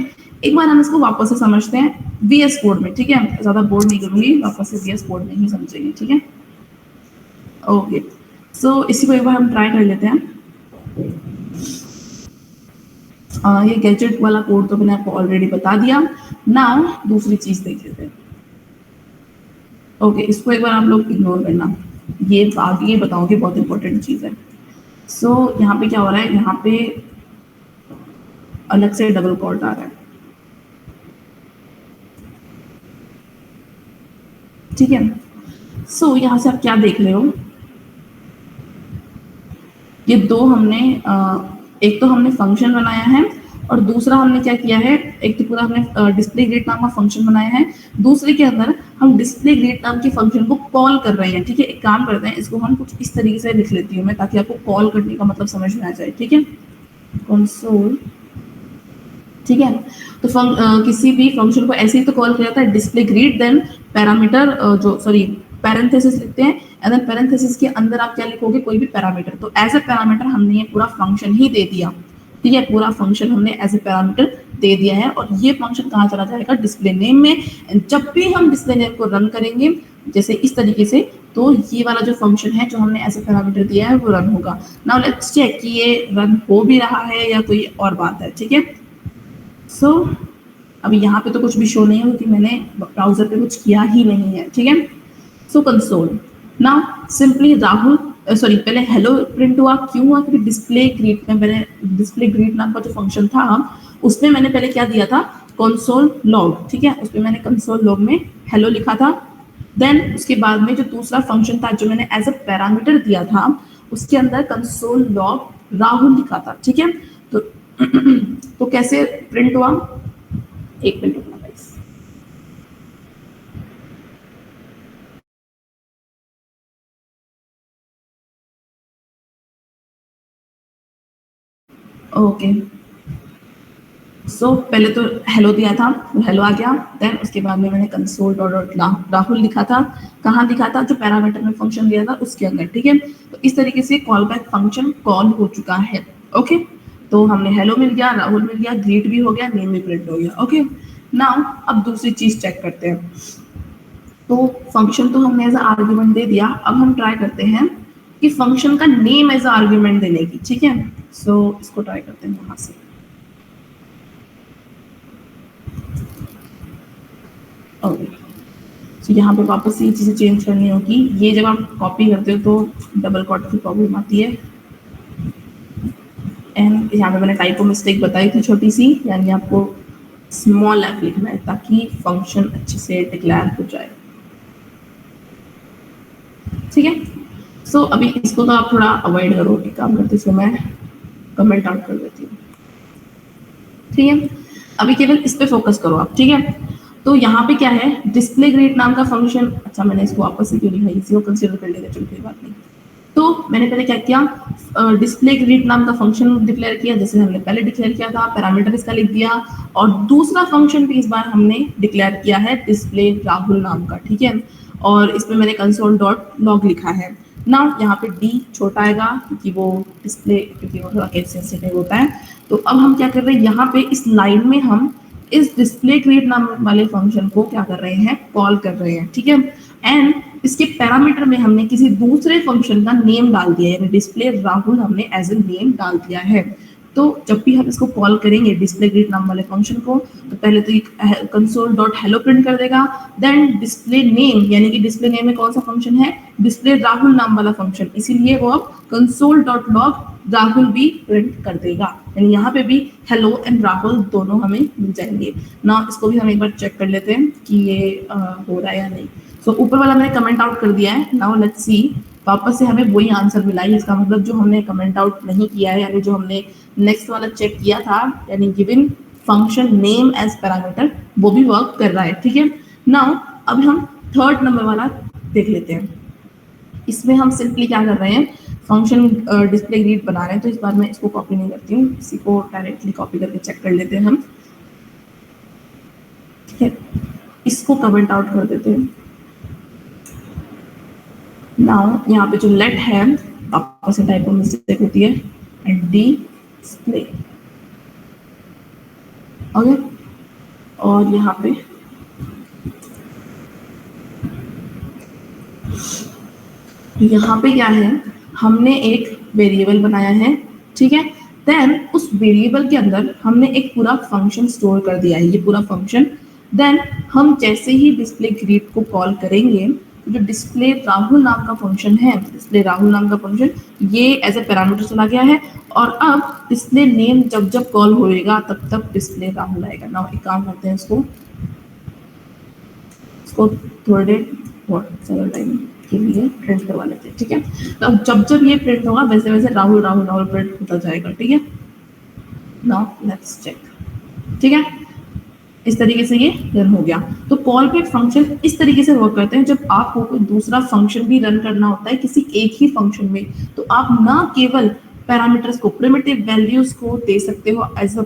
एक बार हम इसको वापस से समझते हैं VS कोड में, ठीक है, ज्यादा बोर्ड नहीं करूंगी, वापस से VS कोड में ही समझेंगे, ठीक है। ओके, सो इसी को एक बार हम ट्राई कर लेते हैं। ये गैजेट वाला कोड तो मैंने आपको ऑलरेडी बता दिया। नाउ दूसरी चीज देख लेते हैं। ओके, इसको एक बार आप लोग इग्नोर करना, ये आगे बताओगे, बहुत इंपॉर्टेंट चीज है। सो यहाँ पे क्या हो रहा है, यहाँ पे अलग से डबल कोट आ रहा है, ठीक है। सो यहाँ से आप क्या देख रहे हो, ये दो हमने एक तो हमने फंक्शन बनाया है, और दूसरा हमने क्या किया है, एक तो पूरा हमने डिस्प्ले ग्रिड नाम का फंक्शन बनाया है, दूसरे के अंदर हम डिस्प्ले ग्रिड नाम के फंक्शन को कॉल कर रहे हैं, ठीक है। एक काम करते हैं, इसको हम कुछ इस तरीके से लिख लेती हूँ मैं, ताकि आपको कॉल करने का मतलब समझ में आ जाए, ठीक है। कंसोल, ठीक है। तो किसी भी फंक्शन को ऐसे ही तो कॉल किया जाता है, डिस्प्ले ग्रीट, देन पैरामीटर जो सॉरी पैरेंथेसिस लिखते हैं, एंड देन पैरेंथेसिस के अंदर आप क्या लिखोगे, कोई भी पैरामीटर। तो एज ए पैरामीटर हमने ये पूरा फंक्शन ही दे दिया, ठीक है, पूरा फंक्शन हमने एज ए पैरामीटर दे दिया है। और ये फंक्शन कहाँ चला जाएगा, डिस्प्ले नेम में। जब भी हम डिस्प्ले नेम को रन करेंगे जैसे इस तरीके से, तो ये वाला जो फंक्शन है जो हमने एज ए पैरामीटर दिया है वो रन होगा। नाउ लेट्स चेक कि ये रन हो भी रहा है या कोई और बात है, ठीक है। सो अभी यहाँ पे तो कुछ भी शो नहीं है क्योंकि मैंने ब्राउजर पे कुछ किया ही नहीं है, ठीक है। So console now simply Rahul sorry पहले हेलो प्रिंट हुआ, क्यों हुआ, क्योंकि डिस्प्ले ग्रीट में मैंने डिस्प्ले ग्रीट नाम का जो फंक्शन था उसमें मैंने पहले क्या दिया था, कंसोल लॉग, ठीक है। उसमें मैंने कंसोल लॉग में हेलो लिखा था। देन उसके बाद में जो दूसरा फंक्शन था जो मैंने एज अ पैरामीटर दिया था उसके अंदर कंसोल लॉग राहुल लिखा था, ठीक है। तो तो कैसे प्रिंट हुआ, एक मिनट रुकना गाइस। ओके सो पहले तो हेलो दिया था, हेलो आ गया। देन उसके बाद में मैंने कंसोल डॉट राहुल लिखा था, कहाँ लिखा था, जो पैरामीटर में फंक्शन दिया था उसके अंदर, ठीक है। तो इस तरीके से कॉल बैक फंक्शन कॉल हो चुका है, ओके। तो हमने हेलो मिल गया, राहुल मिल गया, ग्रीट भी हो गया, नेम भी प्रिंट हो गया, ओके। नाउ अब दूसरी चीज चेक करते हैं। तो फंक्शन तो हमने एज आर्ग्यूमेंट दे दिया, अब हम ट्राई करते हैं कि फंक्शन का नेम एज आर्ग्यूमेंट देने की, ठीक है। सो इसको ट्राई करते हैं वहां से। ओके तो यहाँ पे वापस ये चीज़ें चेंज करनी होगी। ये जब आप कॉपी करते हो तो डबल कॉट की प्रॉब्लम आती है। एंड यहाँ पे मैंने टाइपो मिस्टेक बताई थी छोटी सी, यानी आपको स्मॉल एफ लिखना है ताकि फंक्शन अच्छे से डिक्लेयर हो जाए, ठीक है। सो अभी इसको तो आप थोड़ा अवॉइड करो, एक काम करते इसको मैं कमेंट आउट कर देती हूँ, ठीक है। अभी केवल इस पे फोकस करो आप, ठीक है। तो यहाँ पे क्या है, डिस्प्ले ग्रेड नाम का फंक्शन, अच्छा मैंने इसको वापस से क्यों लिखा, इसी को कंसीडर कर लेते, चलो कोई बात नहीं। तो मैंने पहले क्या किया, डिस्प्ले ग्रिड नाम का फंक्शन डिक्लेयर किया जैसे हमने पहले डिक्लेयर किया था, पैरामीटर इसका लिख दिया, और दूसरा फंक्शन भी इस बार हमने डिक्लेयर किया है डिस्प्ले राहुल नाम का, ठीक है। और इसमें मैंने कंसोल डॉट लॉग लिखा है ना। यहाँ पे डी छोटा आएगा क्योंकि वो डिस्प्ले, क्योंकि वो थोड़ा केस सेंसिटिव होता है। तो अब हम क्या कर रहे हैं, यहाँ पे इस लाइन में हम इस डिस्प्ले क्रिएट नाम वाले फंक्शन को क्या कर रहे हैं, कॉल कर रहे हैं, ठीक है। एंड इसके पैरामीटर में हमने किसी दूसरे फंक्शन का नेम डाल दिया है, यानी डिस्प्ले राहुल हमने एज ए नेम डाल दिया है। तो जब भी हम इसको कॉल करेंगे डिस्प्ले ग्रिड नाम वाले फंक्शन को, तो पहले तो एक कंसोल डॉट हेलो प्रिंट कर देगा, देन डिस्प्ले नेम, यानी कि डिस्प्ले नेम में कौन सा फंक्शन है, डिस्प्ले राहुल नाम वाला फंक्शन, इसीलिए वो अब कंसोल डॉट लॉग राहुल भी प्रिंट कर देगा, यानी यहाँ पे भी हेलो एंड राहुल दोनों हमें मिल जाएंगे ना। इसको भी हम एक बार चेक कर लेते हैं कि ये हो रहा है या नहीं। सो ऊपर वाला मैंने कमेंट आउट कर दिया है, नाउ लेट्स सी, वापस से हमें वही आंसर मिला है। इसका मतलब जो हमने कमेंट आउट नहीं किया है, यानी जो हमने नेक्स्ट वाला चेक किया था, यानी given function name as parameter, वो भी वर्क कर रहा है, ठीक है। नाउ अब हम थर्ड नंबर वाला देख लेते हैं। इसमें हम सिंपली क्या कर रहे हैं, फंक्शन डिस्प्ले ग्रिड बना रहे हैं। तो इस बार मैं इसको कॉपी नहीं करती हूँ, इसी को डायरेक्टली कॉपी करके चेक कर लेते हैं हम, ठीक है। इसको कमेंट आउट कर देते हैं। नाउ यहाँ पे जो लेट है वापस से टाइपो मिस्टेक होती है, एंड डिस्प्ले, ओके। और यहाँ पे क्या है, हमने एक वेरिएबल बनाया है, ठीक है। देन उस वेरिएबल के अंदर हमने एक पूरा फंक्शन स्टोर कर दिया है, ये पूरा फंक्शन। देन हम जैसे ही डिस्प्ले ग्रिड को कॉल करेंगे, जो डिस्प्ले राहुल नाम का फंक्शन है, डिस्प्ले राहुल नाम का फंक्शन ये एज ए पैरामीटर चला गया है, और अब डिस्प्ले नेम जब जब कॉल होएगा तब तब डिस्प्ले राहुल आएगा। ना एक काम करते हैं, इसको थोड़ी देर बहुत टाइम के लिए प्रिंट करवा लेते हैं, ठीक है। तो जब जब ये प्रिंट होगा वैसे वैसे राहुल राहुल राहुल प्रिंट होता जाएगा, ठीक है। नाउ लेट्स चेक, ठीक है। इस तरीके से ये रन हो गया। तो कॉल बैक फंक्शन इस तरीके से वर्क करते हैं, जब आपको कोई दूसरा फंक्शन भी रन करना होता है किसी एक ही फंक्शन में, तो आप ना केवल पैरामीटर्स को, प्रिमिटिव वैल्यूज को दे सकते हो as a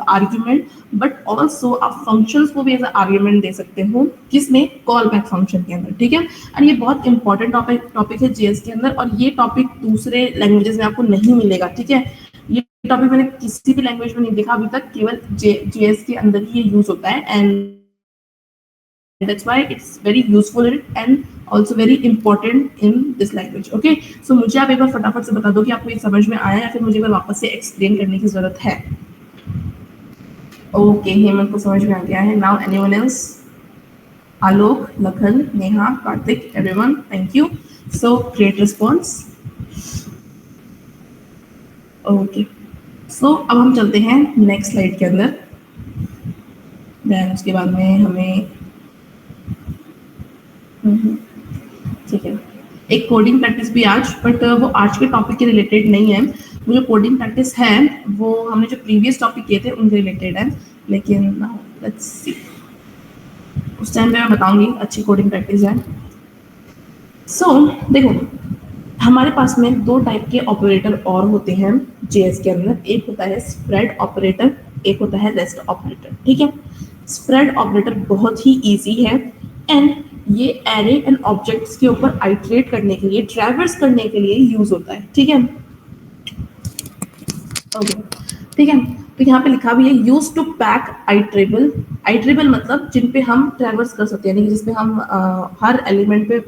argument, but also आप फंक्शंस को भी एज अ आर्ग्यूमेंट दे सकते हो, किसमें, कॉल बैक फंक्शन के अंदर, ठीक है। और ये बहुत इंपॉर्टेंट टॉपिक है जीएस के अंदर, और ये टॉपिक दूसरे लैंग्वेजेस में आपको नहीं मिलेगा, ठीक है। ये टॉपिक मैंने किसी भी लैंग्वेज में नहीं देखा अभी तक, केवल जीएस के अंदर ही ये यूज होता है, and that's why it's very useful and also very important in this language. Okay, so मुझे आप एक बार फटाफट से बता दो कि आपको ये समझ में आया या फिर मुझे वापस से एक्सप्लेन करने की जरूरत है। ओके, हेमंत को समझ में आ गया है। Now anyone else? Alok, Lakhan, Neha, Kartik, everyone, thank you. So great response. Okay, so अब हम चलते हैं नेक्स्ट स्लाइड के अंदर। देन उसके बाद में हमें ठीक है, एक कोडिंग प्रैक्टिस भी आज, बट वो आज के टॉपिक के रिलेटेड नहीं है। वो जो कोडिंग प्रैक्टिस है वो हमने जो प्रीवियस टॉपिक किए थे उनके रिलेटेड है, लेकिन लेट्स सी, उस टाइम पे मैं बताऊंगी अच्छी कोडिंग प्रैक्टिस है। सो देखो, हमारे पास में दो टाइप के ऑपरेटर और होते हैं जेएस के अंदर। एक होता है स्प्रेड ऑपरेटर, एक होता है रेस्ट ऑपरेटर, ठीक है। स्प्रेड ऑपरेटर बहुत ही इजी है, एंड ये एरे एंड ऑब्जेक्ट्स के ऊपर आइटरेट करने के लिए, ट्रैवर्स करने के लिए यूज होता है, ठीक है। ओके, ठीक है। तो यहाँ पे लिखा भी है यूज टू पैक आइट्रेबल। आइट्रेबल मतलब जिन पे हम ट्रैवर्स कर सकते हैं, यानी जिसपे हम हर एलिमेंट पे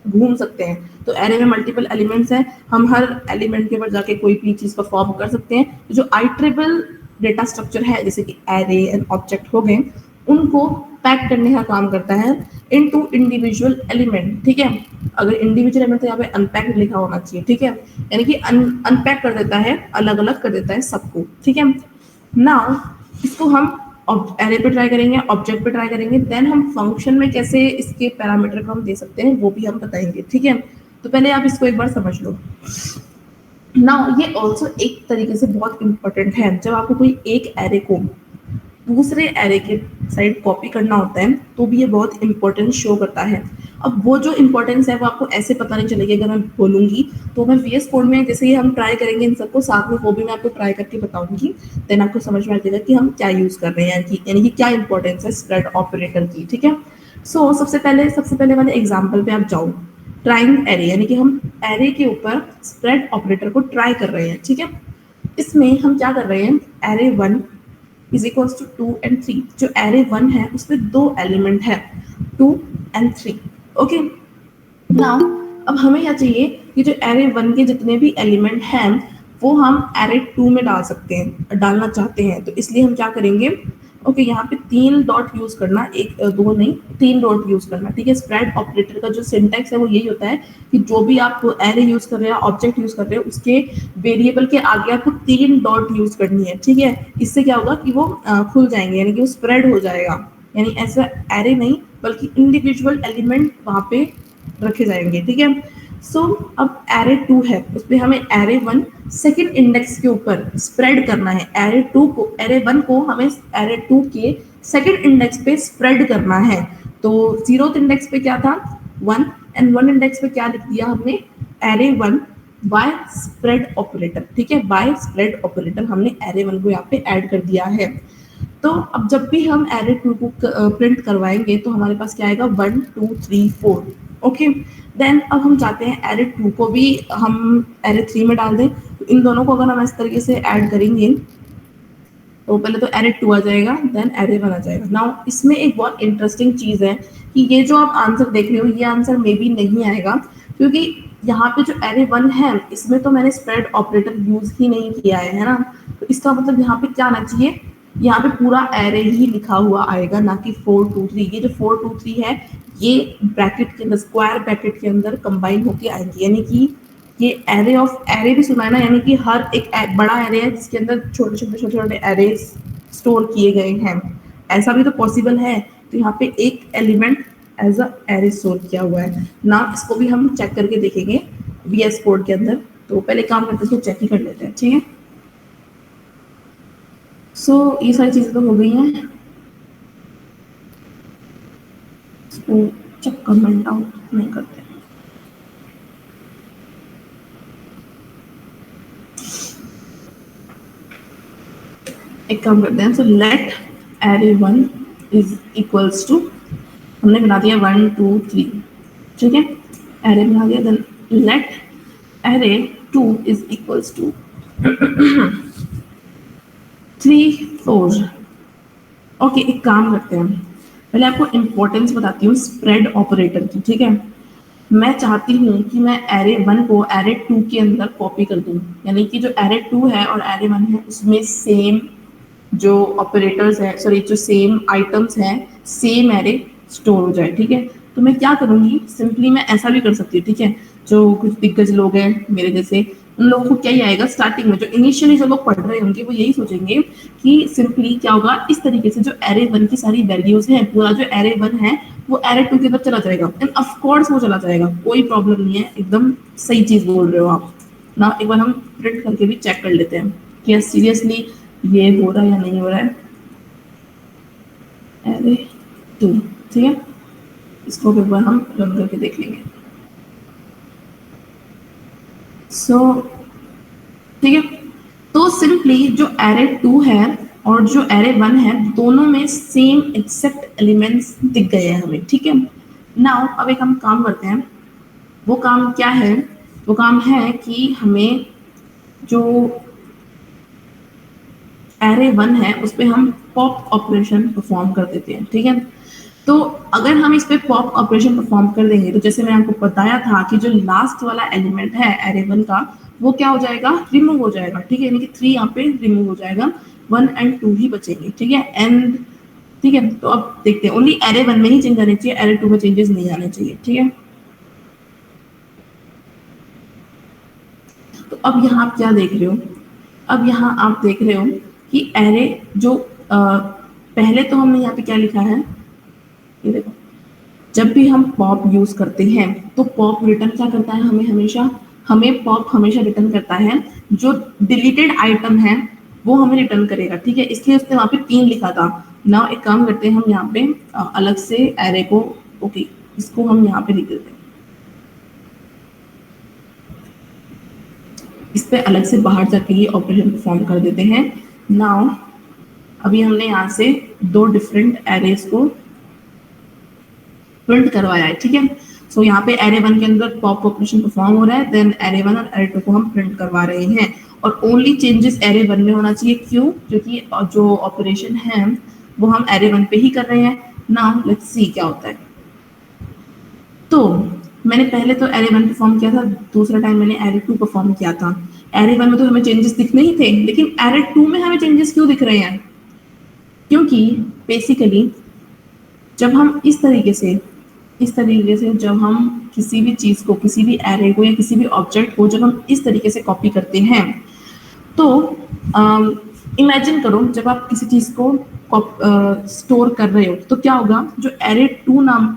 घूम सकते हैं। तो एरे में मल्टीपल एलिमेंट्स हैं, हम हर एलिमेंट के ऊपर जाके कोई भी चीज परफॉर्म कर सकते हैं। तो जो आइट्रेबल डेटा स्ट्रक्चर है, जैसे कि एरे एंड ऑब्जेक्ट हो गए, उनको पैक करने का काम करता है इनटू इंडिविजुअल एलिमेंट, ठीक है। अगर इंडिविजुअल एलिमेंट तो यहाँ पे अनपैक्ड लिखा होना चाहिए, ठीक है, यानी कि अनपैक कर देता है, अलग अलग कर देता है सबको, ठीक है। नाउ इसको हम एरे पे ट्राई करेंगे, ऑब्जेक्ट पे ट्राई करेंगे, देन हम फंक्शन में कैसे इसके पैरामीटर को हम दे सकते हैं वो भी हम बताएंगे, ठीक है। तो पहले आप इसको एक बार समझ लो। नाउ ये ऑल्सो एक तरीके से बहुत इंपॉर्टेंट है, जब आपको कोई एक एरे को दूसरे एरे के साइड कॉपी करना होता है तो भी ये बहुत इंपॉर्टेंस शो करता है। अब वो जो इंपॉर्टेंस है वो आपको ऐसे पता नहीं चलेगी अगर मैं बोलूंगी, तो मैं वीएस कोड में जैसे ही हम ट्राई करेंगे इन सबको साथ में, वो भी मैं आपको ट्राई करके बताऊंगी, देन आपको समझ में आ जाएगा कि हम क्या यूज कर रहे हैं, यानी कि क्या इंपॉर्टेंस है स्प्रेड ऑपरेटर की, ठीक है। सो सबसे पहले वाले एग्जाम्पल पे आप जाओ, ट्राइंग एरे, यानी कि हम एरे के ऊपर स्प्रेड ऑपरेटर को ट्राई कर रहे हैं, ठीक है। इसमें हम क्या कर रहे हैं, array 1 is equals to 2 and 3। जो एरे 1 है उसमें दो एलिमेंट है 2 and 3, ओके। नाउ अब हमें क्या चाहिए कि जो एरे 1 के जितने भी एलिमेंट हैं वो हम एरे 2 में डाल सकते हैं, डालना चाहते हैं, तो इसलिए हम क्या करेंगे, ओके, यहाँ पे 3 डॉट यूज करना, एक दो नहीं 3 डॉट यूज करना, ठीक है। स्प्रेड ऑपरेटर का जो सिंटैक्स है वो यही होता है कि जो भी आप एरे यूज कर रहे हैं, ऑब्जेक्ट यूज कर रहे हैं, उसके वेरिएबल के आगे आपको 3 डॉट यूज करनी है, ठीक है। इससे क्या होगा कि वो खुल जाएंगे, यानी कि वो स्प्रेड हो जाएगा, यानी ऐसा एरे नहीं बल्कि इंडिविजुअल एलिमेंट वहां पे रखे जाएंगे, ठीक है। सो अब एरे 2 है, उस पर हमें एरे 1 सेकेंड इंडेक्स के ऊपर स्प्रेड करना है, एरे 1 को हमें एरे 2 के सेकेंड इंडेक्स पे स्प्रेड करना है। तो 0th इंडेक्स पे क्या था 1, एंड 1 इंडेक्स पे क्या लिख दिया हमने, एरे 1 बाय स्प्रेड ऑपरेटर, ठीक है। बाय स्प्रेड ऑपरेटर हमने एरे 1 को यहाँ पे ऐड कर दिया है। तो अब जब भी हम एरे 2 को प्रिंट करवाएंगे तो हमारे पास क्या आएगा 1 2 3 4, ओके। देन अब हम चाहते हैं एरे 2 को भी हम एरे 3 में डाल दें, तो इन दोनों को अगर हम इस तरीके से ऐड करेंगे तो पहले तो एरे 2 आ जाएगा, देन एरे 1 आ जाएगा। नाउ इसमें एक बहुत इंटरेस्टिंग चीज है कि ये जो आप आंसर देख रहे हो ये आंसर मे बी नहीं आएगा, क्योंकि यहाँ पे जो एरे 1 है इसमें तो मैंने स्प्रेड ऑपरेटर यूज ही नहीं किया है ना। तो इसका मतलब यहाँ पे क्या आना चाहिए, यहाँ पे पूरा एरे ही लिखा हुआ आएगा, ना कि 4 2 3। ये जो 4 2 3 है ये ब्रैकेट के अंदर, स्क्वायर ब्रैकेट के अंदर कंबाइन होके आएंगे, यानी कि ये एरे ऑफ एरे भी सुना है ना, यानी कि हर एक बड़ा एरे है जिसके अंदर छोटे छोटे एरे स्टोर किए गए हैं, ऐसा भी तो पॉसिबल है। तो यहाँ पे एक element as a array store किया हुआ है ना, इसको भी हम चेक करके देखेंगे वीएस कोड के अंदर। तो पहले काम करते हैं, चेक ही कर लेते हैं, ठीक है। सो ये सारी चीजें तो हो गई हैं, इसको चेक कमेंट आउट नहीं करते। एक काम करते हैं, so let array 1 is equals to, हमने बना दिया 1 2 3, ठीक है, एरे बना दिया। Then let array 2 is equals to 3 4। Okay, एक काम करते हैं, पहले आपको इंपॉर्टेंस बताती हूँ स्प्रेड ऑपरेटर की, ठीक है। मैं चाहती हूँ कि मैं एरे 1 को एरे 2 के अंदर कॉपी कर दूँ, यानी कि जो एरे 2 है और एरे 1 है उसमें सेम जो ऑपरेटर्स है, सॉरी जो सेम आइटम्स हैं, सेम एरे स्टोर हो जाए, ठीक है। तो मैं क्या करूँगी, सिंपली मैं ऐसा भी कर सकती हूँ, ठीक है। जो कुछ दिग्गज लोग हैं मेरे जैसे, उन लोगों को क्या ही आएगा स्टार्टिंग में, जो इनिशियली जो लोग पढ़ रहे होंगे वो यही सोचेंगे कि सिंपली क्या होगा, इस तरीके से जो एरे 1 की सारी वैल्यूज हैं, पूरा जो एरे 1 है वो एरे 2 के अंदर चला जाएगा, एंड ऑफ कोर्स वो चला जाएगा, कोई प्रॉब्लम नहीं है, एकदम सही चीज बोल रहे हो आप ना। एक बार हम प्रिंट करके भी चेक कर लेते हैं कि सीरियसली ये हो रहा है या नहीं हो रहा है। एरे 2, ठीक है, इसको एक बार हम रन करके देख लेंगे। सो ठीक है, तो सिंपली जो एरे 2 है और जो एरे 1 है दोनों में सेम एक्सेप्ट एलिमेंट्स दिख गए हैं हमें, ठीक है। नाउ अब एक हम काम करते हैं, वो काम क्या है, वो काम है कि हमें जो एरे 1 है उस पर हम पॉप ऑपरेशन परफॉर्म कर देते हैं, ठीक है। तो अगर हम इस पे पॉप ऑपरेशन परफॉर्म कर देंगे तो जैसे मैंने आपको बताया था कि जो लास्ट वाला एलिमेंट है एरे 1 का वो क्या हो जाएगा, रिमूव हो जाएगा, ठीक है, यानी कि 3 यहाँ पे रिमूव हो जाएगा, 1 एंड 2 ही बचेंगे, ठीक है। एंड ठीक है, तो अब देखते हैं, ओनली एरे 1 में ही चेंज आने चाहिए, एरे 2 में चेंजेस नहीं आने चाहिए, ठीक है। तो अब यहाँ आप क्या देख रहे हो, अब यहाँ आप देख रहे हो कि एरे जो पहले तो हमने यहाँ पे क्या लिखा है, ये देखो, जब भी हम पॉप यूज करते हैं तो पॉप रिटर्न क्या करता है, हमें पॉप हमेशा रिटर्न करता है जो डिलीटेड आइटम है वो हमें रिटर्न करेगा, ठीक है। इसलिए उसने वहां पे 3 लिखा था ना। एक काम करते हैं, हम यहाँ पे अलग से एरे को, ओके, इसको हम यहाँ पे लिख देते हैं, इस पे अलग से बाहर जाके ये ऑपरेशन परफॉर्म कर देते हैं। नाउ अभी हमने यहाँ से 2 डिफरेंट एरेज को प्रिंट करवाया है, ठीक है। सो यहाँ पे एरे 1 के अंदर पॉप ऑपरेशन परफॉर्म हो रहा है, देन एरे 1 और एरे 2 को हम प्रिंट करवा रहे हैं, और ओनली चेंजेस एरे 1 में होना चाहिए, क्यों, क्योंकि जो ऑपरेशन है वो हम एरे 1 पे ही कर रहे हैं। नाउ लेट्स सी क्या होता है। तो मैंने पहले तो एरे 1 परफॉर्म किया था, दूसरा टाइम मैंने एरे 2 परफॉर्म किया था। एरे 1 में तो हमें चेंजेस दिखने ही थे, लेकिन एरे 2 में हमें चेंजेस क्यों दिख रहे हैं, क्योंकि बेसिकली जब हम इस तरीके से जब हम किसी भी चीज को, किसी भी एरे को या किसी भी ऑब्जेक्ट को जब हम इस तरीके से कॉपी करते हैं तो इमेजिन करो जब आप किसी चीज को स्टोर कर रहे हो तो क्या होगा, जो एरे 2 नाम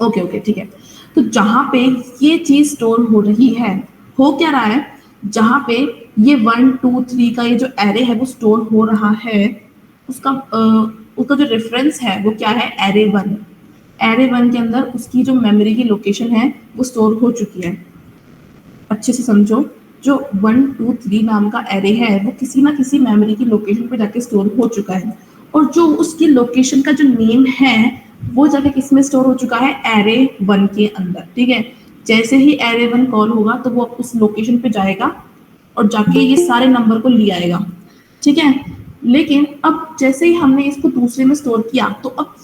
ओके ठीक है, तो जहां पे ये चीज स्टोर हो रही है, हो क्या रहा है, जहां पे ये 1 2 3 का ये जो एरे है वो स्टोर हो रहा है, उसका जो रेफरेंस है वो क्या है, एरे 1। एरे 1 के अंदर उसकी जो मेमोरी की लोकेशन है वो स्टोर हो चुकी है। अच्छे से समझो, जो 1 2 3 नाम का एरे है वो किसी ना किसी मेमोरी की लोकेशन पे जाके स्टोर हो चुका है, और जो उसकी लोकेशन का जो नेम है वो जाके किस में स्टोर हो चुका है, एरे 1 के अंदर, ठीक है। जैसे ही एरे 1 कॉल होगा तो वो उस लोकेशन पे जाएगा और जाके ये सारे नंबर को ले आएगा, ठीक है। लेकिन अब जैसे ही हमने इसको दूसरे में स्टोर किया तो अब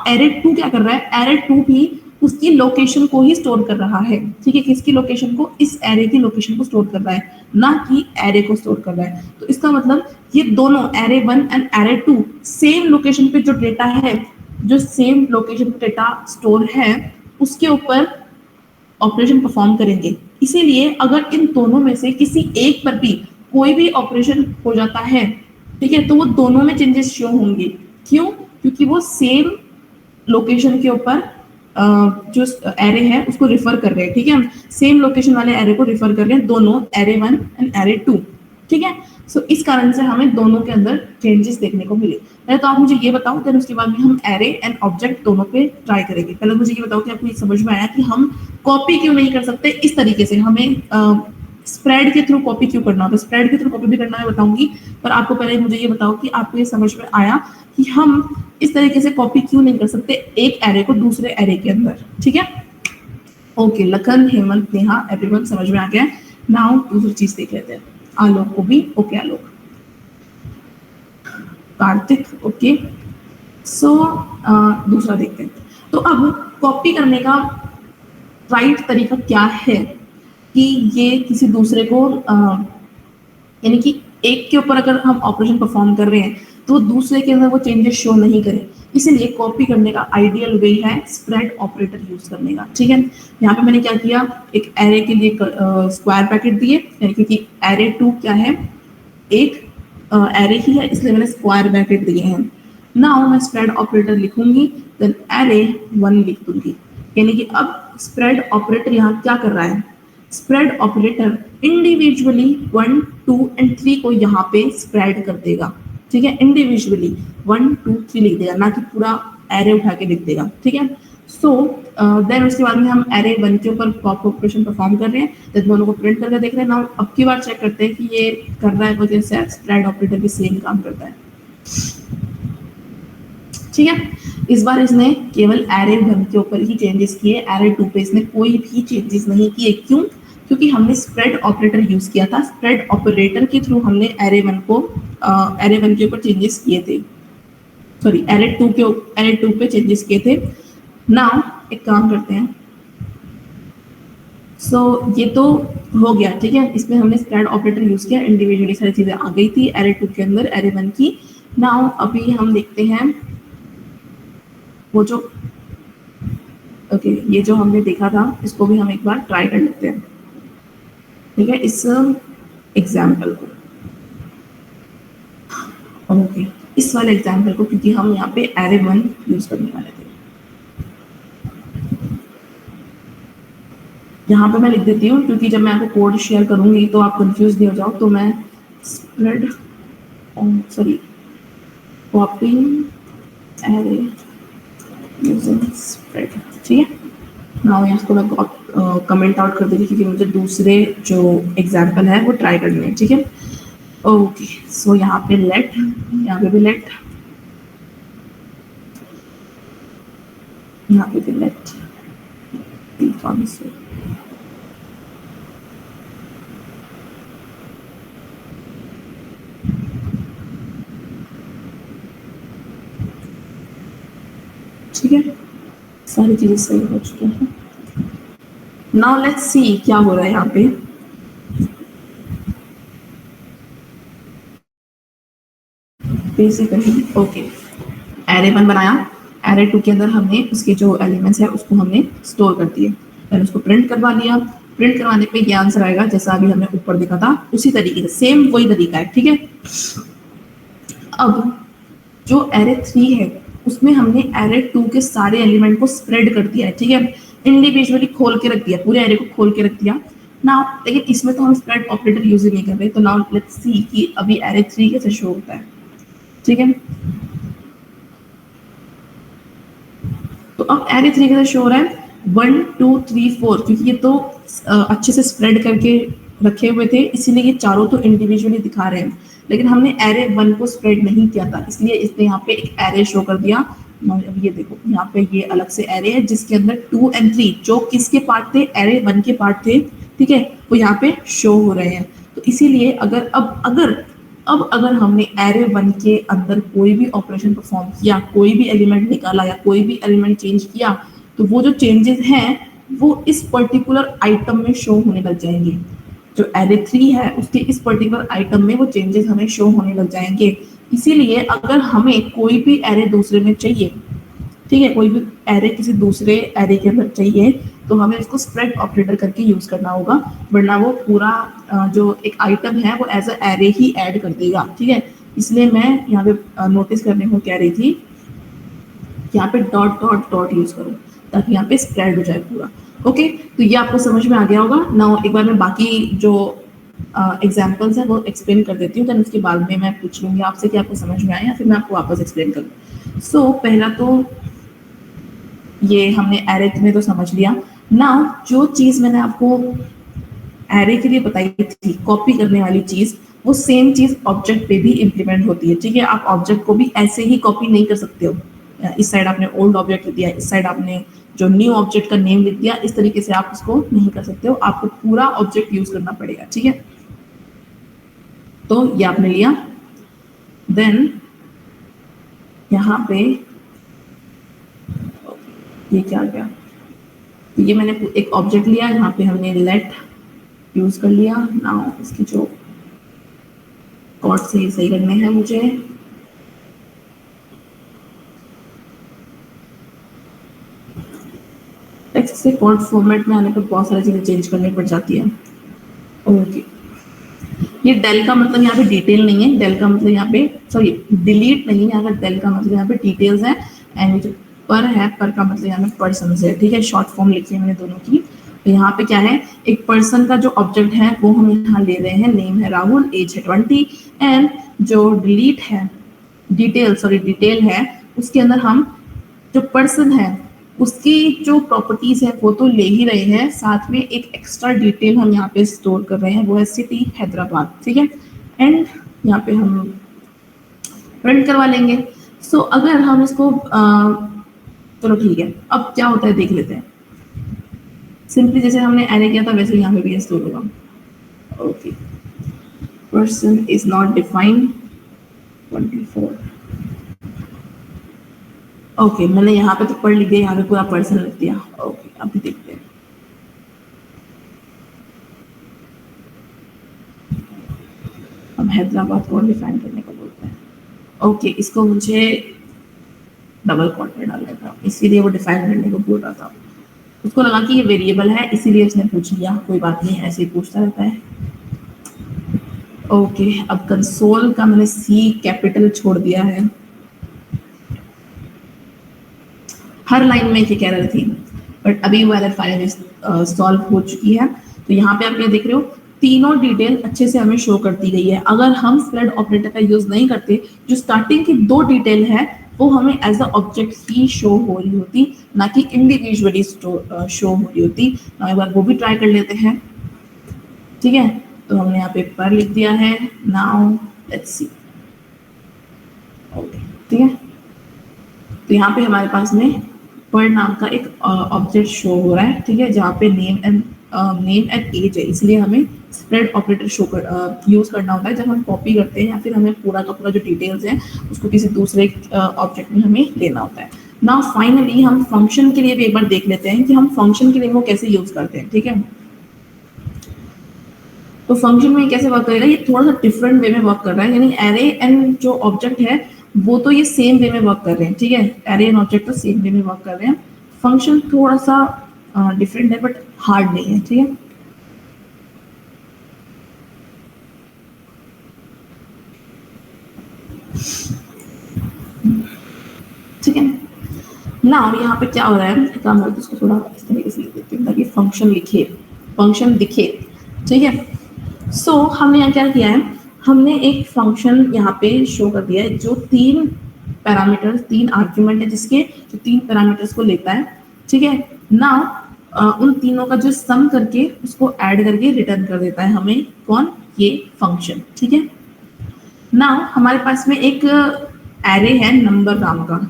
एरे 2 क्या कर रहा है, एरे 2 भी उसकी लोकेशन को ही स्टोर कर रहा है, ठीक है। किसकी लोकेशन को, इस एरे की लोकेशन को स्टोर कर रहा है, ना कि एरे को स्टोर कर रहा है। तो इसका मतलब ये दोनों array 1 and array 2 same location पे जो डेटा है, जो सेम लोकेशन पे डेटा स्टोर है उसके ऊपर ऑपरेशन परफॉर्म करेंगे। इसीलिए अगर इन दोनों में से किसी एक पर भी कोई भी ऑपरेशन हो जाता है, ठीक है, तो वो दोनों में चेंजेस शो होंगे, क्यों, क्योंकि वो सेम लोकेशन के ऊपर जो एरे है उसको रिफर कर रहे हैं, ठीक है। सेम लोकेशन वाले एरे को रिफर कर रहे हैं दोनों, एरे 1 एंड एरे 2, ठीक है। सो इस कारण से हमें दोनों के अंदर चेंजेस देखने को मिले। पहले तो आप मुझे ये बताओ, देन उसके बाद में हम एरे एंड ऑब्जेक्ट दोनों पे ट्राई करेंगे। पहले मुझे ये बताओ कि आपको ये समझ में आया कि हम कॉपी क्यों नहीं कर सकते इस तरीके से, हमें स्प्रेड के थ्रू कॉपी क्यों करना होता है, स्प्रेड के थ्रू कॉपी भी करना मैं बताऊंगी, पर आपको पहले मुझे ये बताओ कि आपको ये समझ में आया कि हम इस तरीके से कॉपी क्यों नहीं कर सकते एक एरे को दूसरे एरे के अंदर, ठीक है। ओके, लखन, हेमंत, नेहा, एवरीवन समझ में आ गया। नाउ दूसरी चीज देख लेते हैं, आलोक को भी। ओके आलोक, कार्तिक, ओके। सो दूसरा देखते हैं। तो अब कॉपी करने का राइट तरीका क्या है कि ये किसी दूसरे को यानी कि एक के ऊपर अगर हम ऑपरेशन परफॉर्म कर रहे हैं तो दूसरे के अंदर वो चेंजेस शो नहीं करें, इसलिए कॉपी करने का आइडियल वे है स्प्रेड ऑपरेटर यूज करने का, ठीक है। यहाँ पे मैंने क्या किया, एक एरे के लिए स्क्वायर ब्रैकेट दिए, यानी क्योंकि एरे 2 क्या है, एक एरे ही है, इसलिए मैंने स्क्वायर ब्रैकेट दिए हैं। नाउ मैं स्प्रेड ऑपरेटर लिखूंगी, देन एरे 1 लिख दूंगी, यानी कि अब स्प्रेड ऑपरेटर यहाँ क्या कर रहा है, स्प्रेड ऑपरेटर इंडिविजुअली 1, 2 एंड 3 को यहाँ पे स्प्रेड कर देगा, ठीक है। इंडिविजुअली 1, 2, 3 लिख देगा, ना कि पूरा एरे उठा के लिख देगा, ठीक है। सो देन उसके बाद में हम एरे 1 के ऊपर पॉप ऑपरेशन परफॉर्म कर रहे हैं, देन दोनों को प्रिंट करके देख रहे हैं। नाउ अब की बार चेक करते हैं कि ये कर रहा है वजह से स्प्रेड ऑपरेटर भी सेम काम करता है, ठीक है। इस बार इसने केवल एरे 1 के ऊपर ही चेंजेस किए, एरे 2 पे इसने कोई भी चेंजेस नहीं किए, क्यों, क्योंकि हमने स्प्रेड ऑपरेटर यूज किया था, स्प्रेड ऑपरेटर के थ्रू हमने एरे 1 के ऊपर चेंजेस किए थे, सॉरी एरे 2 पे चेंजेस किए थे। नाउ एक काम करते हैं, सो ये तो हो गया, ठीक है, इसमें हमने स्प्रेड ऑपरेटर यूज किया, इंडिविजुअली सारी चीजें आ गई थी एरे 2 के अंदर एरे 1 की। नाउ अभी हम देखते हैं वो जो ओके ये जो हमने देखा था इसको भी हम एक बार ट्राई कर लेते हैं, ठीक है, इस एग्जाम्पल को। ओके, इस वाले एग्जाम्पल को, क्योंकि हम यहाँ पे एरे 1 यूज करने वाले थे। यहाँ पे मैं लिख देती हूँ, क्योंकि जब मैं आपको कोड शेयर करूंगी तो आप कंफ्यूज नहीं हो जाओ, तो मैं spread sorry कॉपिंग array using spread, ठीक है। नाउ इसको मैं कमेंट आउट कर देती क्योंकि मुझे दूसरे जो एग्जाम्पल है वो ट्राई करने हैं, ठीक है। ओके, सो यहाँ पे लेट, यहाँ पे भी लेट, यहाँ पे भी लेट, ठीक है, सारी चीजें सही हो चुकी हैं। नाउ लेट्स सी क्या हो रहा है यहाँ पे। बेसिकली ओके, एरे 1 बनाया, एरे 2 के अंदर हमने उसके जो एलिमेंट्स है उसको हमने स्टोर कर दिए, फिर उसको प्रिंट करवा लिया। प्रिंट करवाने पे ये आंसर आएगा जैसा अभी हमने ऊपर देखा था, उसी तरीके से सेम वही तरीका है, ठीक है। अब जो एरे 3 है उसमें हमने एरे 2 के सारे एलिमेंट को स्प्रेड कर दिया है, ठीक है, इंडिविजुअली खोल के रख दिया, पूरे एरे को खोल के रख दिया। नाउ लेकिन इसमें तो हम स्प्रेड ऑपरेटर यूज ही नहीं कर रहे, तो नाउ लेट्स सी कि अभी एरे 3 कैसे शो होता है, ठीक है। तो अब एरे 3 कैसे शो हो रहा है, 1, 2, 3, 4, क्योंकि ये तो अच्छे से स्प्रेड करके रखे हुए थे, इसीलिए ये चारों तो इंडिविजुअली दिखा रहे हैं, लेकिन हमने एरे 1 को स्प्रेड नहीं किया था, इसलिए इसने यहाँ पे एक एरे शो कर दिया। अब ये देखो यहाँ पे ये अलग से एरे है जिसके अंदर 2 और 3 जो किसके पार्ट थे, एरे 1 के पार्ट थे, ठीक है, वो यहाँ पे शो हो रहे हैं। तो इसीलिए अगर हमने एरे 1 के अंदर कोई भी ऑपरेशन परफॉर्म किया, कोई भी एलिमेंट निकाला या कोई भी एलिमेंट चेंज किया, तो वो जो चेंजेस हैं वो इस पर्टिकुलर आइटम में शो होने लग जाएंगे। जो एरे 3 है उसके इस पर्टिकुलर आइटम में वो चेंजेस हमें शो होने लग जाएंगे। इसीलिए अगर हमें कोई भी एरे दूसरे में चाहिए, ठीक है, कोई भी एरे किसी दूसरे एरे के अंदर चाहिए, तो हमें इसको स्प्रेड ऑपरेटर करके यूज करना होगा, वरना वो पूरा जो एक आइटम है वो एज अ एरे ही ऐड कर देगा, ठीक है। इसलिए मैं यहाँ पे नोटिस करने को कह रही थी यहाँ पे डॉट डॉट डॉट यूज करूँ ताकि यहाँ पे स्प्रेड हो जाए पूरा। ओके, तो ये आपको समझ में आ गया होगा। नाउ एक बार मैं बाकी जो एग्जाम्पल्स है वो एक्सप्लेन कर देती हूँ, देन उसके बाद में मैं पूछ लूंगी आपसे कि आपको समझ में आया या फिर मैं आपको वापस एक्सप्लेन करूँ। सो पहला तो ये हमने एरे में तो समझ लिया। नाउ जो चीज मैंने आपको एरे के लिए बताई थी कॉपी करने वाली चीज, वो सेम चीज ऑब्जेक्ट पे भी इम्प्लीमेंट होती है। ठीक है, आप ऑब्जेक्ट को भी ऐसे ही कॉपी नहीं कर सकते हो। इस साइड आपने ओल्ड ऑब्जेक्ट लिख दिया, इस साइड आपने जो न्यू ऑब्जेक्ट का नेम लिख दिया, इस तरीके से आप उसको नहीं कर सकते हो, आपको पूरा ऑब्जेक्ट यूज करना पड़ेगा। ठीक है, तो ये आपने लिया, देन यहाँ पे ये क्या गया, तो ये मैंने एक ऑब्जेक्ट लिया, यहाँ पे हमने लेट यूज कर लिया। नाउ इसकी जो कॉर्ड से सही करने हैं मुझे, टेक्स्ट से कोड फॉर्मेट में आने पर बहुत सारी चीजें चेंज करनी पड़ जाती है। ओके, ये डेल का मतलब यहाँ पे डिटेल नहीं है, डेल का मतलब यहाँ पे सॉरी डिलीट नहीं है, अगर डेल का मतलब यहाँ पे डिटेल्स है, एंड जो पर है, पर का मतलब यहाँ पे पर्सन है। ठीक है, शॉर्ट फॉर्म लिखी है मैंने दोनों की। तो यहाँ पे क्या है, एक पर्सन का जो ऑब्जेक्ट है वो हम यहाँ ले रहे हैं, नेम है राहुल, एज है 20, एंड जो डिलीट है डिटेल है, उसके अंदर हम जो पर्सन है उसकी जो प्रॉपर्टीज है वो तो ले ही रहे हैं, साथ में एक एक्स्ट्रा डिटेल हम यहाँ पे स्टोर कर रहे हैं, वो है सिटी हैदराबाद। ठीक है, एंड यहाँ पे हम प्रिंट करवा लेंगे। सो अगर हम इसको चलो ठीक है, अब क्या होता है देख लेते हैं। सिंपली जैसे हमने एरे किया था वैसे यहाँ पे भी स्टोर होगा। Okay, person is not defined 24। Okay, मैंने यहाँ पे तो पढ़ लिख दिया, यहाँ पे पूरा पर्सन लिख दिया। ओके, अभी देखते हैं। अब हैदराबाद को डिफाइन करने को बोलते हैं। ओके, इसको मुझे डबल क्वाट में डालना था, इसीलिए वो डिफाइन करने को बोल रहा था। उसको लगा कि ये वेरिएबल है, इसीलिए उसने पूछ लिया, कोई बात नहीं, ऐसे ही पूछता रहता है। ओके, अब कंसोल का मैंने सी कैपिटल छोड़ दिया है। हर लाइन में ये कह रही थी, बट अभी वो एरर फाइल सॉल्व हो चुकी है। तो यहाँ पे आप ये देख रहे हो, तीनों डिटेल अच्छे से हमें शो कर दी गई है। अगर हम स्प्रेड ऑपरेटर का यूज नहीं करते, जो स्टार्टिंग की 2 डिटेल है वो हमें एज अ ऑब्जेक्ट ही शो हो रही होती, ना कि इंडिविजुअली शो हो रही होती। ना एक बार वो भी ट्राई कर लेते हैं। ठीक है, तो हमने यहाँ पे पर लिख दिया है। Now let's C. ओके, ठीक है, तो यहाँ पे हमारे पास में पर नाम का एक ऑब्जेक्ट शो हो रहा है। ठीक है, जहाँ पे नेम एंड एज है, इसलिए हमें स्प्रेड ऑपरेटर शो कर यूज करना होता है जब हम कॉपी करते हैं, या फिर हमें पूरा का पूरा जो डिटेल्स है उसको किसी दूसरे ऑब्जेक्ट में हमें लेना होता है। नाउ फाइनली हम फंक्शन के लिए भी एक बार देख लेते हैं कि हम फंक्शन के लिए वो कैसे यूज करते हैं। ठीक है, तो फंक्शन में कैसे वर्क करेगा, ये थोड़ा सा डिफरेंट वे में वर्क कर रहा है, यानी एरे एंड जो ऑब्जेक्ट है वो तो ये सेम वे में वर्क कर रहे हैं। ठीक है, एरे एंड ऑब्जेक्ट तो सेम वे में वर्क कर रहे हैं, फंक्शन थोड़ा सा डिफरेंट है, बट हार्ड नहीं है। ठीक है, ठीक है, ना यहाँ पे क्या हो रहा है, काम करते इसको थोड़ा इस तरीके से लिख देती हूँ ताकि फंक्शन दिखे। ठीक है, सो हमने यहाँ क्या किया है, हमने एक फंक्शन यहाँ पे शो कर दिया है जो 3 पैरामीटर्स 3 आर्ग्यूमेंट है, जिसके जो 3 पैरामीटर्स को लेता है। ठीक है, ना उन तीनों का जो सम करके उसको ऐड करके रिटर्न कर देता है हमें, कौन, ये फंक्शन। ठीक है, ना हमारे पास में एक एरे है नंबर नाम का,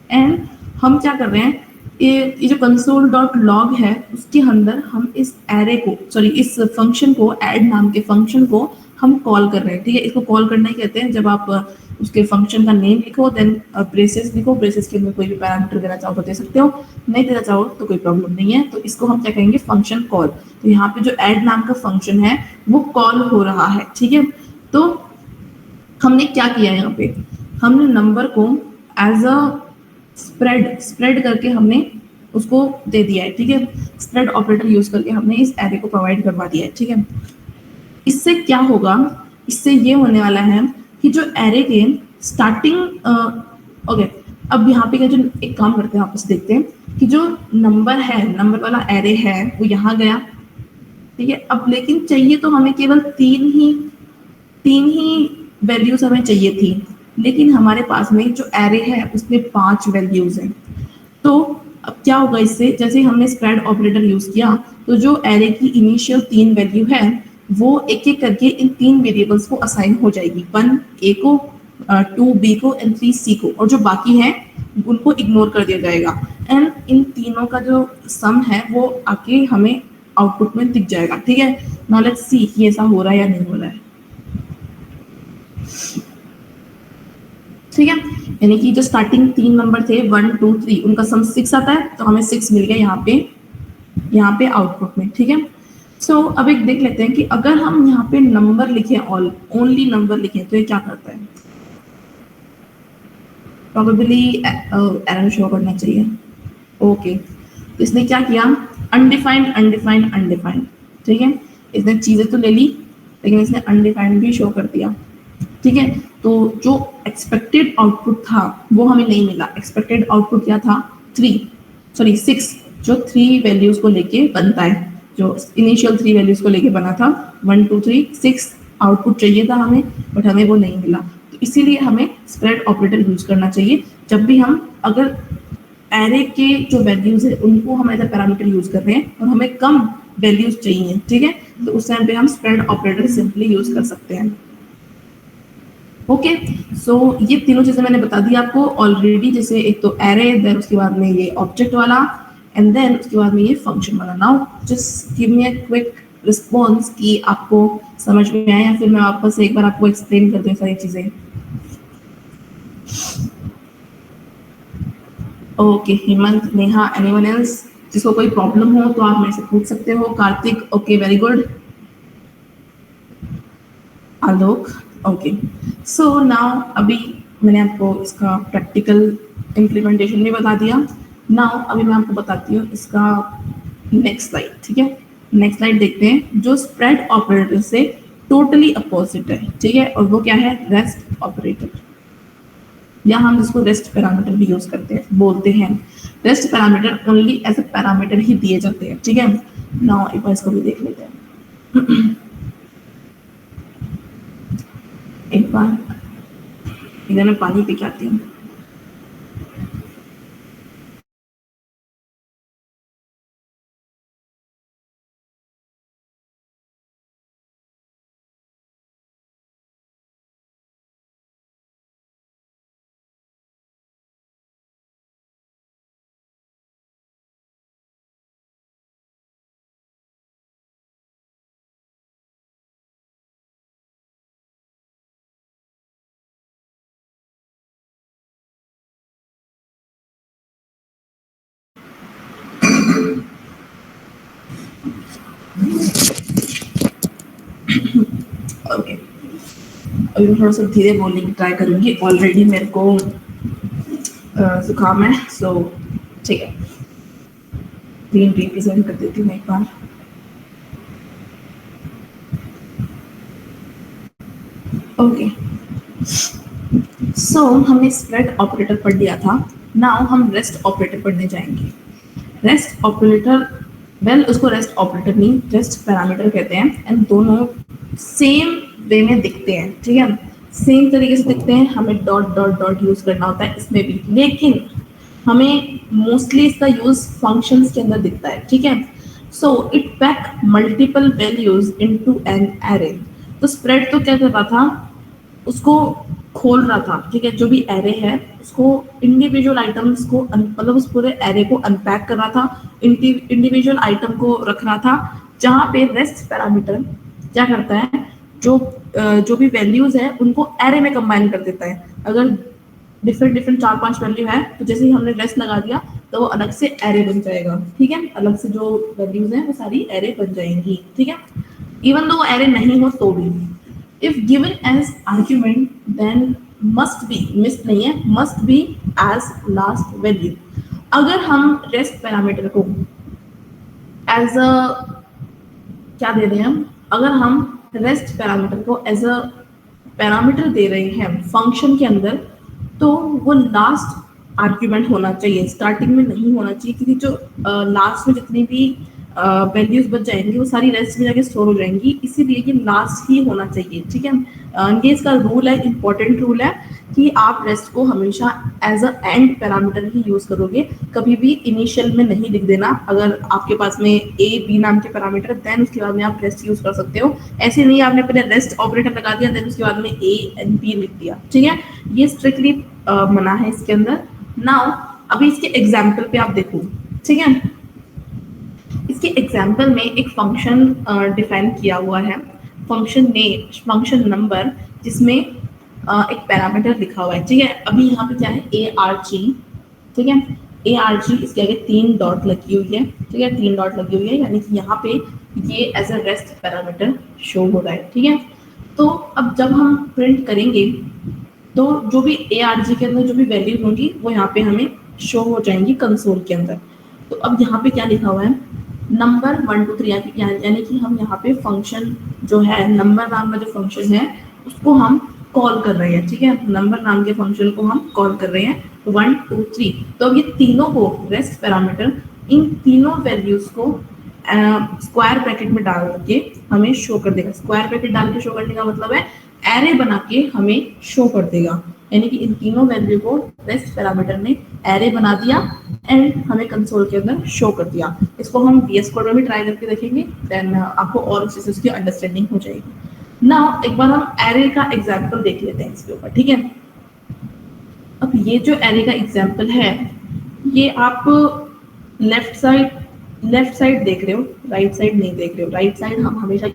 एंड हम क्या कर रहे हैं, ये जो console.log है उसके अंदर हम इस एरे को इस फंक्शन को, ऐड नाम के फंक्शन को हम कॉल कर रहे हैं। ठीक है, इसको कॉल करना ही कहते हैं। जब आप उसके फंक्शन का नेम लिखो, देन ब्रेसेस लिखो, ब्रेसेस के अंदर कोई भी पैरामीटर देना चाहो तो दे सकते हो, नहीं देना चाहो तो कोई प्रॉब्लम नहीं है। तो इसको हम क्या कहेंगे, फंक्शन कॉल। तो यहाँ पे जो ऐड नाम का फंक्शन है वो कॉल हो रहा है। ठीक है, तो हमने क्या किया यहाँ पे, हमने नंबर को एज अ स्प्रेड करके हमने उसको दे दिया है। ठीक है, स्प्रेड ऑपरेटर यूज करके हमने इस एरे को प्रोवाइड करवा दिया है। ठीक है, इससे क्या होगा, इससे ये होने वाला है कि जो एरे के स्टार्टिंग ओके, अब यहाँ पे जो एक काम करते हैं आपस देखते हैं कि जो नंबर है, नंबर वाला एरे है वो यहाँ गया। ठीक है, अब लेकिन चाहिए तो हमें केवल तीन ही वैल्यूज हमें चाहिए थी, लेकिन हमारे पास में जो एरे है उसमें 5 वैल्यूज हैं। तो अब क्या होगा इससे, जैसे हमने स्प्रेड ऑपरेटर यूज किया तो जो एरे की इनिशियल 3 वैल्यू है वो एक एक करके इन 3 वेरिएबल्स को असाइन हो जाएगी, 1 ए को, 2 बी को एंड 3 सी को, और जो बाकी है उनको इग्नोर कर दिया जाएगा एंड इन तीनों का जो सम है वो आके हमें आउटपुट में दिख जाएगा। ठीक है, नाउ लेट्स सी कि ऐसा हो रहा है या नहीं हो रहा है। ठीक है, यानी कि जो स्टार्टिंग 3 नंबर थे 1 2 3 उनका सम 6 आता है, तो हमें 6 मिल गया यहाँ पे आउटपुट में। ठीक है, सो अब एक देख लेते हैं कि अगर हम यहाँ पे नंबर लिखें, ओनली नंबर लिखें तो ये क्या करता है। प्रोबेबली एरर शो करना चाहिए। ओके, तो इसने क्या किया, अनडिफाइंड अनडिफाइंड अनडिफाइंड। ठीक है, इसने चीजें तो ले ली लेकिन इसने अनडिफाइंड भी शो कर दिया। ठीक है, तो जो एक्सपेक्टेड आउटपुट था वो हमें नहीं मिला। एक्सपेक्टेड आउटपुट क्या था, 6, जो 3 वैल्यूज को लेके बनता है, जो इनिशियल 3 वैल्यूज को लेके बना था 1 2 3 6 आउटपुट चाहिए था हमें, बट हमें वो नहीं मिला। तो इसीलिए हमें स्प्रेड ऑपरेटर यूज करना चाहिए जब भी हम अगर एरे के जो वैल्यूज है उनको हम एज अ पैरामीटर यूज कर रहे हैं और हमें कम वैल्यूज चाहिए। ठीक है, तो उस टाइम पे हम स्प्रेड ऑपरेटर सिंपली यूज कर सकते हैं। ओके, सो ये तीनों चीजें मैंने बता दी आपको ऑलरेडी, जैसे एक तो एरे, देन उसके बाद में ये ऑब्जेक्ट वाला, एंड देन उसके बाद में ये फंक्शन वाला। Now just give me a quick response कि आपको समझ में आया, या फिर मैं वापस से एक बार आपको एक्सप्लेन कर दूं सारी चीजें। Okay, Hemant, Neha, anyone else जिसको कोई प्रॉब्लम हो तो आप मेरे से पूछ सकते हो। Kartik, okay, very good. Alok, okay. So now अभी मैंने आपको इसका प्रैक्टिकल इम्प्लीमेंटेशन भी बता दिया। नाउ अभी मैं आपको बताती हूँ इसका नेक्स्ट स्लाइड। ठीक है, नेक्स्ट स्लाइड देखते हैं जो स्प्रेड ऑपरेटर से टोटली अपोजिट है। ठीक है, और वो क्या है, रेस्ट ऑपरेटर, या हम इसको रेस्ट पैरामीटर भी यूज करते हैं, बोलते हैं। Rest parameter only as a parameter ही दिए जाते हैं। ठीक है, नाउ एक बार इसको भी देख लेते हैं। एक बार इधर मैं पानी पी के आती हूँ। ओके, अभी मैं थोड़ा सा धीरे बोलने की ट्राई करूंगी, ऑलरेडी मेरे को जुकाम है। सो ठीक है, ग्रीन टी प्रेजेंट कर देती हूँ एक बार। ओके, सो हमने स्प्रेड ऑपरेटर पढ़ लिया था। नाउ हम रेस्ट ऑपरेटर पढ़ने जाएंगे। रेस्ट ऑपरेटर, वेल उसको रेस्ट ऑपरेटर नहीं रेस्ट पैरामीटर कहते हैं, एंड दोनों सेम वे में दिखते हैं। ठीक है, सेम तरीके से दिखते हैं। हमें डॉट डॉट डॉट यूज करना होता है इसमें भी, लेकिन हमें मोस्टली इसका यूज फंक्शंस के अंदर दिखता है। ठीक है, so it pack multiple values into an array. तो स्प्रेड तो क्या कर रहा था, उसको खोल रहा था। ठीक है, जो भी एरे है उसको इंडिविजुअल आइटम्स को मतलब उस पूरे एरे को अनपैक कर रहा था, इंडिविजुअल आइटम को रख रहा था, जहाँ पे रेस्ट पैरामीटर क्या करता है, जो भी वैल्यूज है उनको एरे में कंबाइन कर देता है। अगर डिफरेंट 4-5 वैल्यू है तो जैसे ही हमने रेस्ट लगा दिया तो वो अलग से एरे बन जाएगा। ठीक है, अलग से जो वैल्यूज है वो सारी एरे बन जाएंगी। ठीक है, इवन दो वो एरे नहीं हो तो भी। If given as argument, then must be, must नहीं है, must be as last value। अगर हम रेस्ट पैरामीटर को एज अ क्या दे रहे हैं, अगर हम रेस्ट पैरामीटर को एज अ पैरामीटर दे रहे हैं फंक्शन के अंदर, तो वो लास्ट आर्ग्यूमेंट होना चाहिए, स्टार्टिंग में नहीं होना चाहिए, क्योंकि जो लास्ट में जितनी भी वैल्यूज बच जाएंगी वो सारी रेस्ट में जाके स्टोर हो जाएंगी, इसीलिए ये लास्ट ही होना चाहिए। ठीक है, ये इसका रूल है, इंपॉर्टेंट रूल है कि आप रेस्ट को हमेशा एज अ एंड पैरामीटर ही यूज करोगे, कभी भी इनिशियल में नहीं लिख देना। अगर आपके पास में ए बी नाम के पैरामीटर देन उसके बाद में आप रेस्ट यूज कर सकते हो, ऐसे नहीं आपने पहले रेस्ट ऑपरेटर लगा दिया देन उसके बाद में ए एंड बी लिख दिया, ठीक है। ये स्ट्रिक्टली मना है इसके अंदर। नाउ अभी इसके एग्जाम्पल पे आप देखो, ठीक है। इसके एग्जाम्पल में एक फंक्शन डिफाइन किया हुआ है, फंक्शन नंबर, जिसमें एक पैरामीटर लिखा हुआ है, ठीक है। अभी यहाँ पे क्या है, ए आर जी, ठीक है। ए आर जी, इसके आगे 3 डॉट लगी हुई है, ठीक है, 3 डॉट लगी हुई है, यानी कि यहाँ पे ये as a rest parameter show हो रहा है, ठीक है। तो अब जब हम प्रिंट करेंगे तो जो भी ए आर जी के अंदर जो भी वैल्यूज होंगी वो यहाँ पे हमें शो हो जाएंगी कंसोल के अंदर। तो अब यहाँ पे क्या लिखा हुआ है, नंबर 1 2 3, यानी कि हम यहाँ पे फंक्शन जो है, नंबर नाम का जो फंक्शन है उसको हम कॉल कर रहे हैं, ठीक है। नंबर नाम के फंक्शन को हम कॉल कर रहे हैं 1 2 3। तो अब ये तीनों को रेस्ट पैरामीटर इन तीनों वैल्यूज को स्क्वायर ब्रैकेट में डाल के हमें शो कर देगा। स्क्वायर ब्रैकेट डाल के शो करने का मतलब है एरे बना के हमें शो कर देगा, यानी कि इन तीनों वैल्यू को रेस्ट पैरामीटर ने एरे बना दिया एंड हमें कंसोल के अंदर शो कर दिया। इसको हम VS कोड में भी ट्राई करके देखेंगे, देन आपको और अच्छे से उसकी अंडरस्टैंडिंग हो जाएगी। नाउ एक बार हम एरे का एग्जांपल देख लेते हैं इसके ऊपर, ठीक है। अब ये जो एरे का एग्जांपल है, ये आप लेफ्ट साइड देख रहे हो, राइट साइड नहीं देख रहे हो। राइट साइड हम हमेशा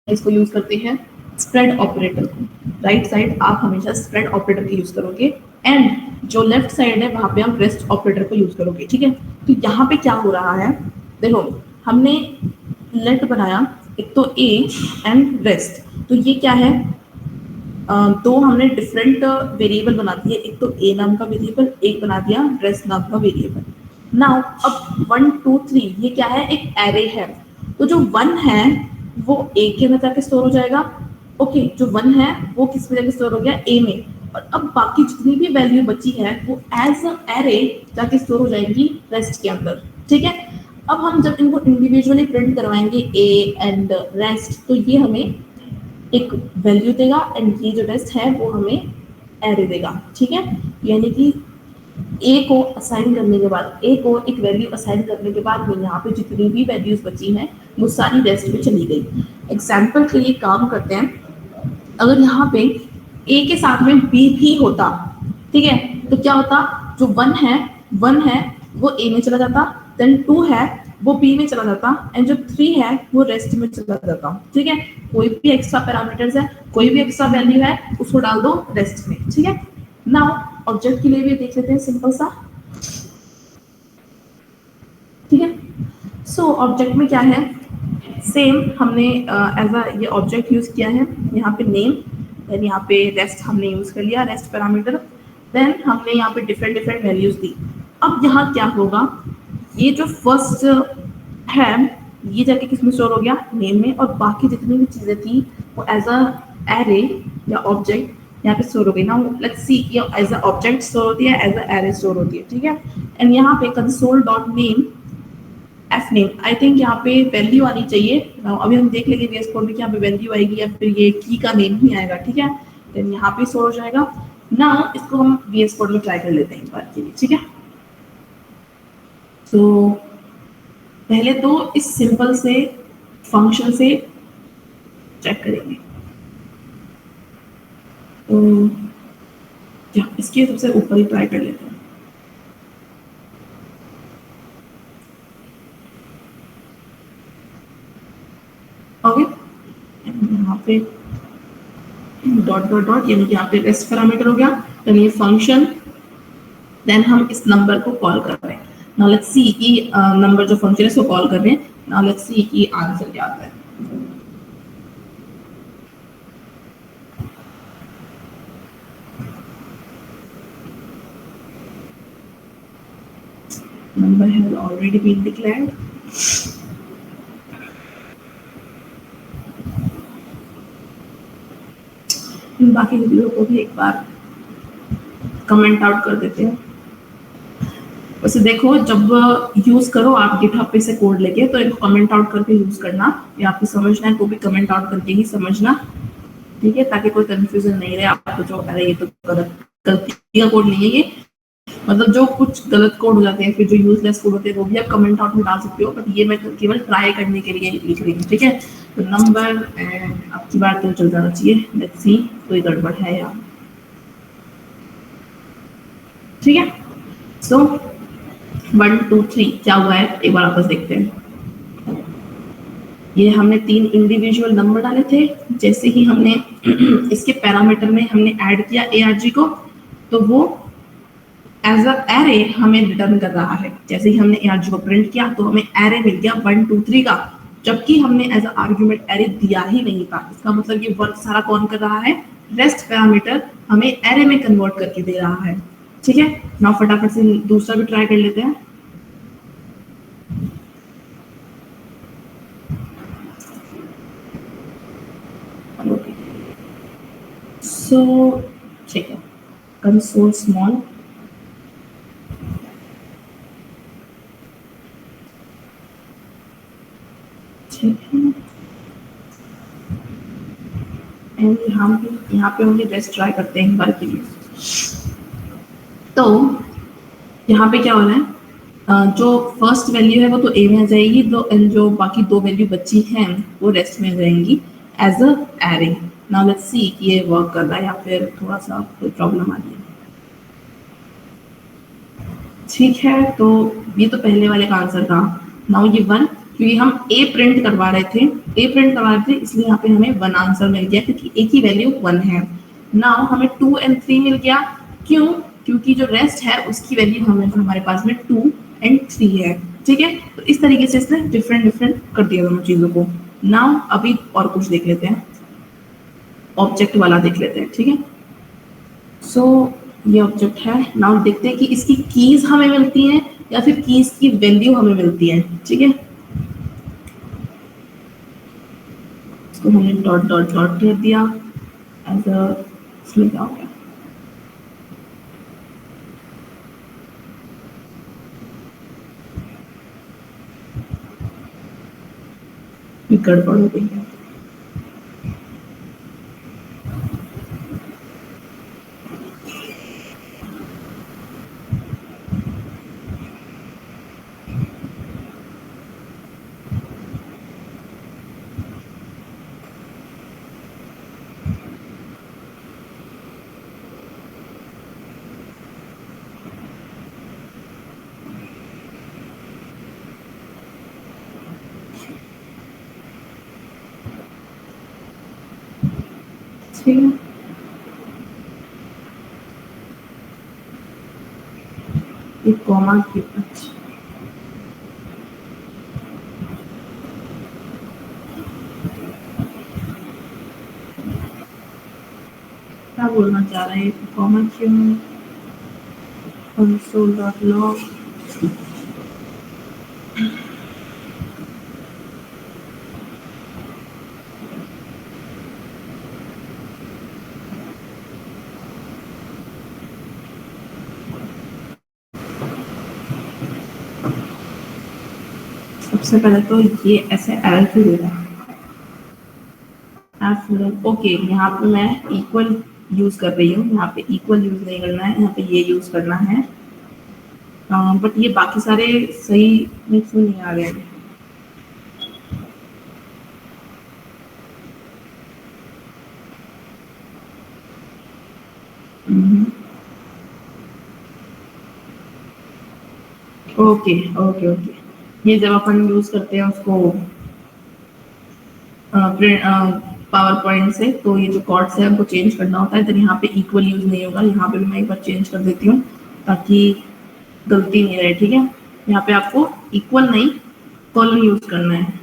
इसको यूज करते हैं स्प्रेड ऑपरेटर को, राइट साइड आप हमेशा स्प्रेड ऑपरेटर का यूज करोगे, एंड जो लेफ्ट साइड है वहां पे हम रेस्ट ऑपरेटर को यूज करोगे, ठीक है। तो यहाँ पे क्या हो रहा है, देखो हमने लेट बनाया, एक तो ए एंड रेस्ट, तो ये क्या है, दो हमने डिफरेंट वेरिएबल बना दिए, एक तो ए नाम का वेरिएबल, एक बना दिया रेस्ट नाम का वेरिएबल। नाउ अब 1 2 3 ये क्या है, एक एरे है। तो जो 1 है वो ए के अंदर जाके स्टोर हो जाएगा, ओके। जो 1 है वो किस में जाके स्टोर हो गया, ए में। और अब बाकी जितनी भी वैल्यू बची है वो एज अ एरे जाके स्टोर हो जाएंगी रेस्ट के अंदर, ठीक है। अब हम जब इनको इंडिविजुअली प्रिंट करवाएंगे ए एंड रेस्ट, तो ये हमें एक वैल्यू देगा एंड ये जो रेस्ट है वो हमें एरे देगा, ठीक है। यानी कि ए को असाइन करने के बाद, ए को एक वैल्यू असाइन करने के बाद में यहाँ पे जितनी भी वैल्यूज बची हैं वो सारी रेस्ट में चली गई। एग्जाम्पल के लिए काम करते हैं, अगर यहाँ पे ए के साथ में बी भी होता, ठीक है, तो क्या होता, जो 1 है वो ए में चला जाता, देन 2 है वो बी में चला जाता, एंड जो 3 है वो रेस्ट में चला जाता, ठीक है। कोई भी एक्स्ट्रा पैरामीटर्स है, कोई भी एक्स्ट्रा वैल्यू है उसको डाल दो रेस्ट में, ठीक है। नाउ ऑब्जेक्ट के लिए भी देख लेते हैं सिंपल सा, ठीक है। सो ऑब्जेक्ट में क्या है, सेम हमने एज अ ये ऑब्जेक्ट यूज किया है, यहाँ पे नेम, देन यहाँ पे रेस्ट हमने यूज कर लिया, रेस्ट पैरामीटर, देन हमने यहाँ पे डिफरेंट वैल्यूज दी। अब यहाँ क्या होगा, ये जो फर्स्ट है ये जाके किस में स्टोर हो गया, नेम में, और बाकी जितनी भी चीजें थी वो एज अ एरे या ऑब्जेक्ट यहाँ पे स्टोर हो गई। नाउ लेट्स सी, ये एज अ ऑब्जेक्ट स्टोर होती है, एज अ एरे स्टोर होती है, ठीक है। एंड यहाँ पे console dot name F name, I think यहाँ पे वैल्यू आनी चाहिए। अभी हम देख लेंगे VS कोड में कि यहाँ पे वैल्यू आएगी या फिर ये की का नेम ही आएगा, ठीक है। देन यहाँ पे स्टोर हो जाएगा। ना इसको हम VS कोड में ट्राई कर लेते हैं एक बार के लिए, ठीक है। तो पहले तो इस सिंपल से फंक्शन से चेक करेंगे, तो या इसके सबसे ऊपर ही ट्राई कर लेते हैं। ओके, यहाँ पे डॉट डॉट डॉट, यानी कि यहाँ पे रेस्ट पैरामीटर हो गया, तो ये फंक्शन, देन हम इस नंबर को कॉल कर रहे हैं। नाउ लेट्स सी कि नंबर जो फंक्शन है इसको कॉल कर रहे हैं। नाउ लेट्स सी कि आंसर क्या आता है। Number has already been declared. बाकी वीडियो को भी एक बार कमेंट आउट कर देते हैं। वैसे देखो, जब यूज करो आप गिटहब पे से कोड लेके, तो इनको कमेंट आउट करके यूज करना, या आपको समझना है तो भी कमेंट आउट करके ही समझना, ठीक है, ताकि कोई कंफ्यूजन नहीं रहे आपको जो अरे ये तो गलती का कोड नहीं है ये, मतलब जो कुछ गलत कोड हो जाते हैं फिर जो यूजलेस कोड होते हैं वो भी आप कमेंट आउट में डाल सकते हो, बट ये मैं केवल ट्राई करने के लिए लिख रही हूँ। ठीक है, तो नंबर एंड आपकी बात तो चल जाना चाहिए। लेट्स सी कोई गड़बड़ है यार। ठीक है, सो 1 2 3 क्या हुआ है एक बार वापस देखते हैं। ये हमने 3 इंडिविजुअल नंबर डाले थे, जैसे ही हमने इसके पैरामीटर में हमने ऐड किया ARG को, तो वो एज अ एरे हमें रिटर्न कर रहा है। जैसे ही हमने ARG को प्रिंट किया तो हमें एरे मिल गया 1 2 3 का, जबकि हमने एज अ आर्ग्यूमेंट एरे दिया ही नहीं था। इसका मतलब ये वर्क सारा कौन कर रहा है, रेस्ट पैरामीटर हमें एरे में कन्वर्ट करके दे रहा है। ठीक है, नाउ फटाफट से दूसरा भी ट्राई कर लेते हैं। सो ठीक है, कंसोल स्मॉल, ठीक है, एंड यहाँ पे हम रेस्ट ट्राई करते हैं एक बार के लिए। तो यहाँ पे क्या हो रहा है, जो फर्स्ट वैल्यू है वो तो ए में आ जाएगी, जो बाकी 2 वैल्यू बची हैं वो रेस्ट में जाएंगी as a array. Now let's see कि ये वर्क कर रहा है या फिर थोड़ा सा कोई प्रॉब्लम आ रही है। ठीक है, तो ये तो पहले वाले का आंसर था। नाउ ये 1, क्योंकि हम ए प्रिंट करवा रहे थे इसलिए यहाँ पे हमें 1 आंसर मिल गया, क्योंकि ए की वैल्यू 1 है। नाउ हमें 2 एंड 3 मिल गया, क्यों, क्योंकि जो रेस्ट है उसकी वैल्यू हमारे पास में 2 एंड 3 है। ठीक है, तो इस तरीके से इसने डिफरेंट कर दिया दोनों चीजों को। नाउ अभी और कुछ देख लेते हैं, ऑब्जेक्ट वाला देख लेते हैं। ठीक है, सो ये ऑब्जेक्ट है। नाउ देखते हैं कि इसकी कीज हमें मिलती हैं या फिर कीज की वैल्यू हमें मिलती है। ठीक है, तो हमने डॉट डॉट डॉट कर दिया एज अ, इसमें क्या हो गया, गड़बड़ हो गई है। ठीक है, एक कॉमा की, अच्छा क्या बोलना चाह रहे हैं, कॉमा क्यों, console.log सबसे पहले तो ये ऐसे एरर क्यों दे रहा है। ओके, यहाँ पे मैं इक्वल यूज कर रही हूँ, यहाँ पे इक्वल यूज नहीं करना है, यहाँ पे ये यूज करना है। बट ये बाकी सारे सही में क्यों नहीं आ रहे हैं। ओके ओके ओके, ये जब अपन यूज करते हैं उसको पावर पॉइंट से, तो ये जो कॉर्ड्स है उनको चेंज करना होता है, तो यहाँ पे इक्वल यूज नहीं होगा। यहाँ पे भी मैं एक बार चेंज कर देती हूँ ताकि गलती नहीं रहे। ठीक है, यहाँ पे आपको इक्वल नहीं कॉलन यूज करना है।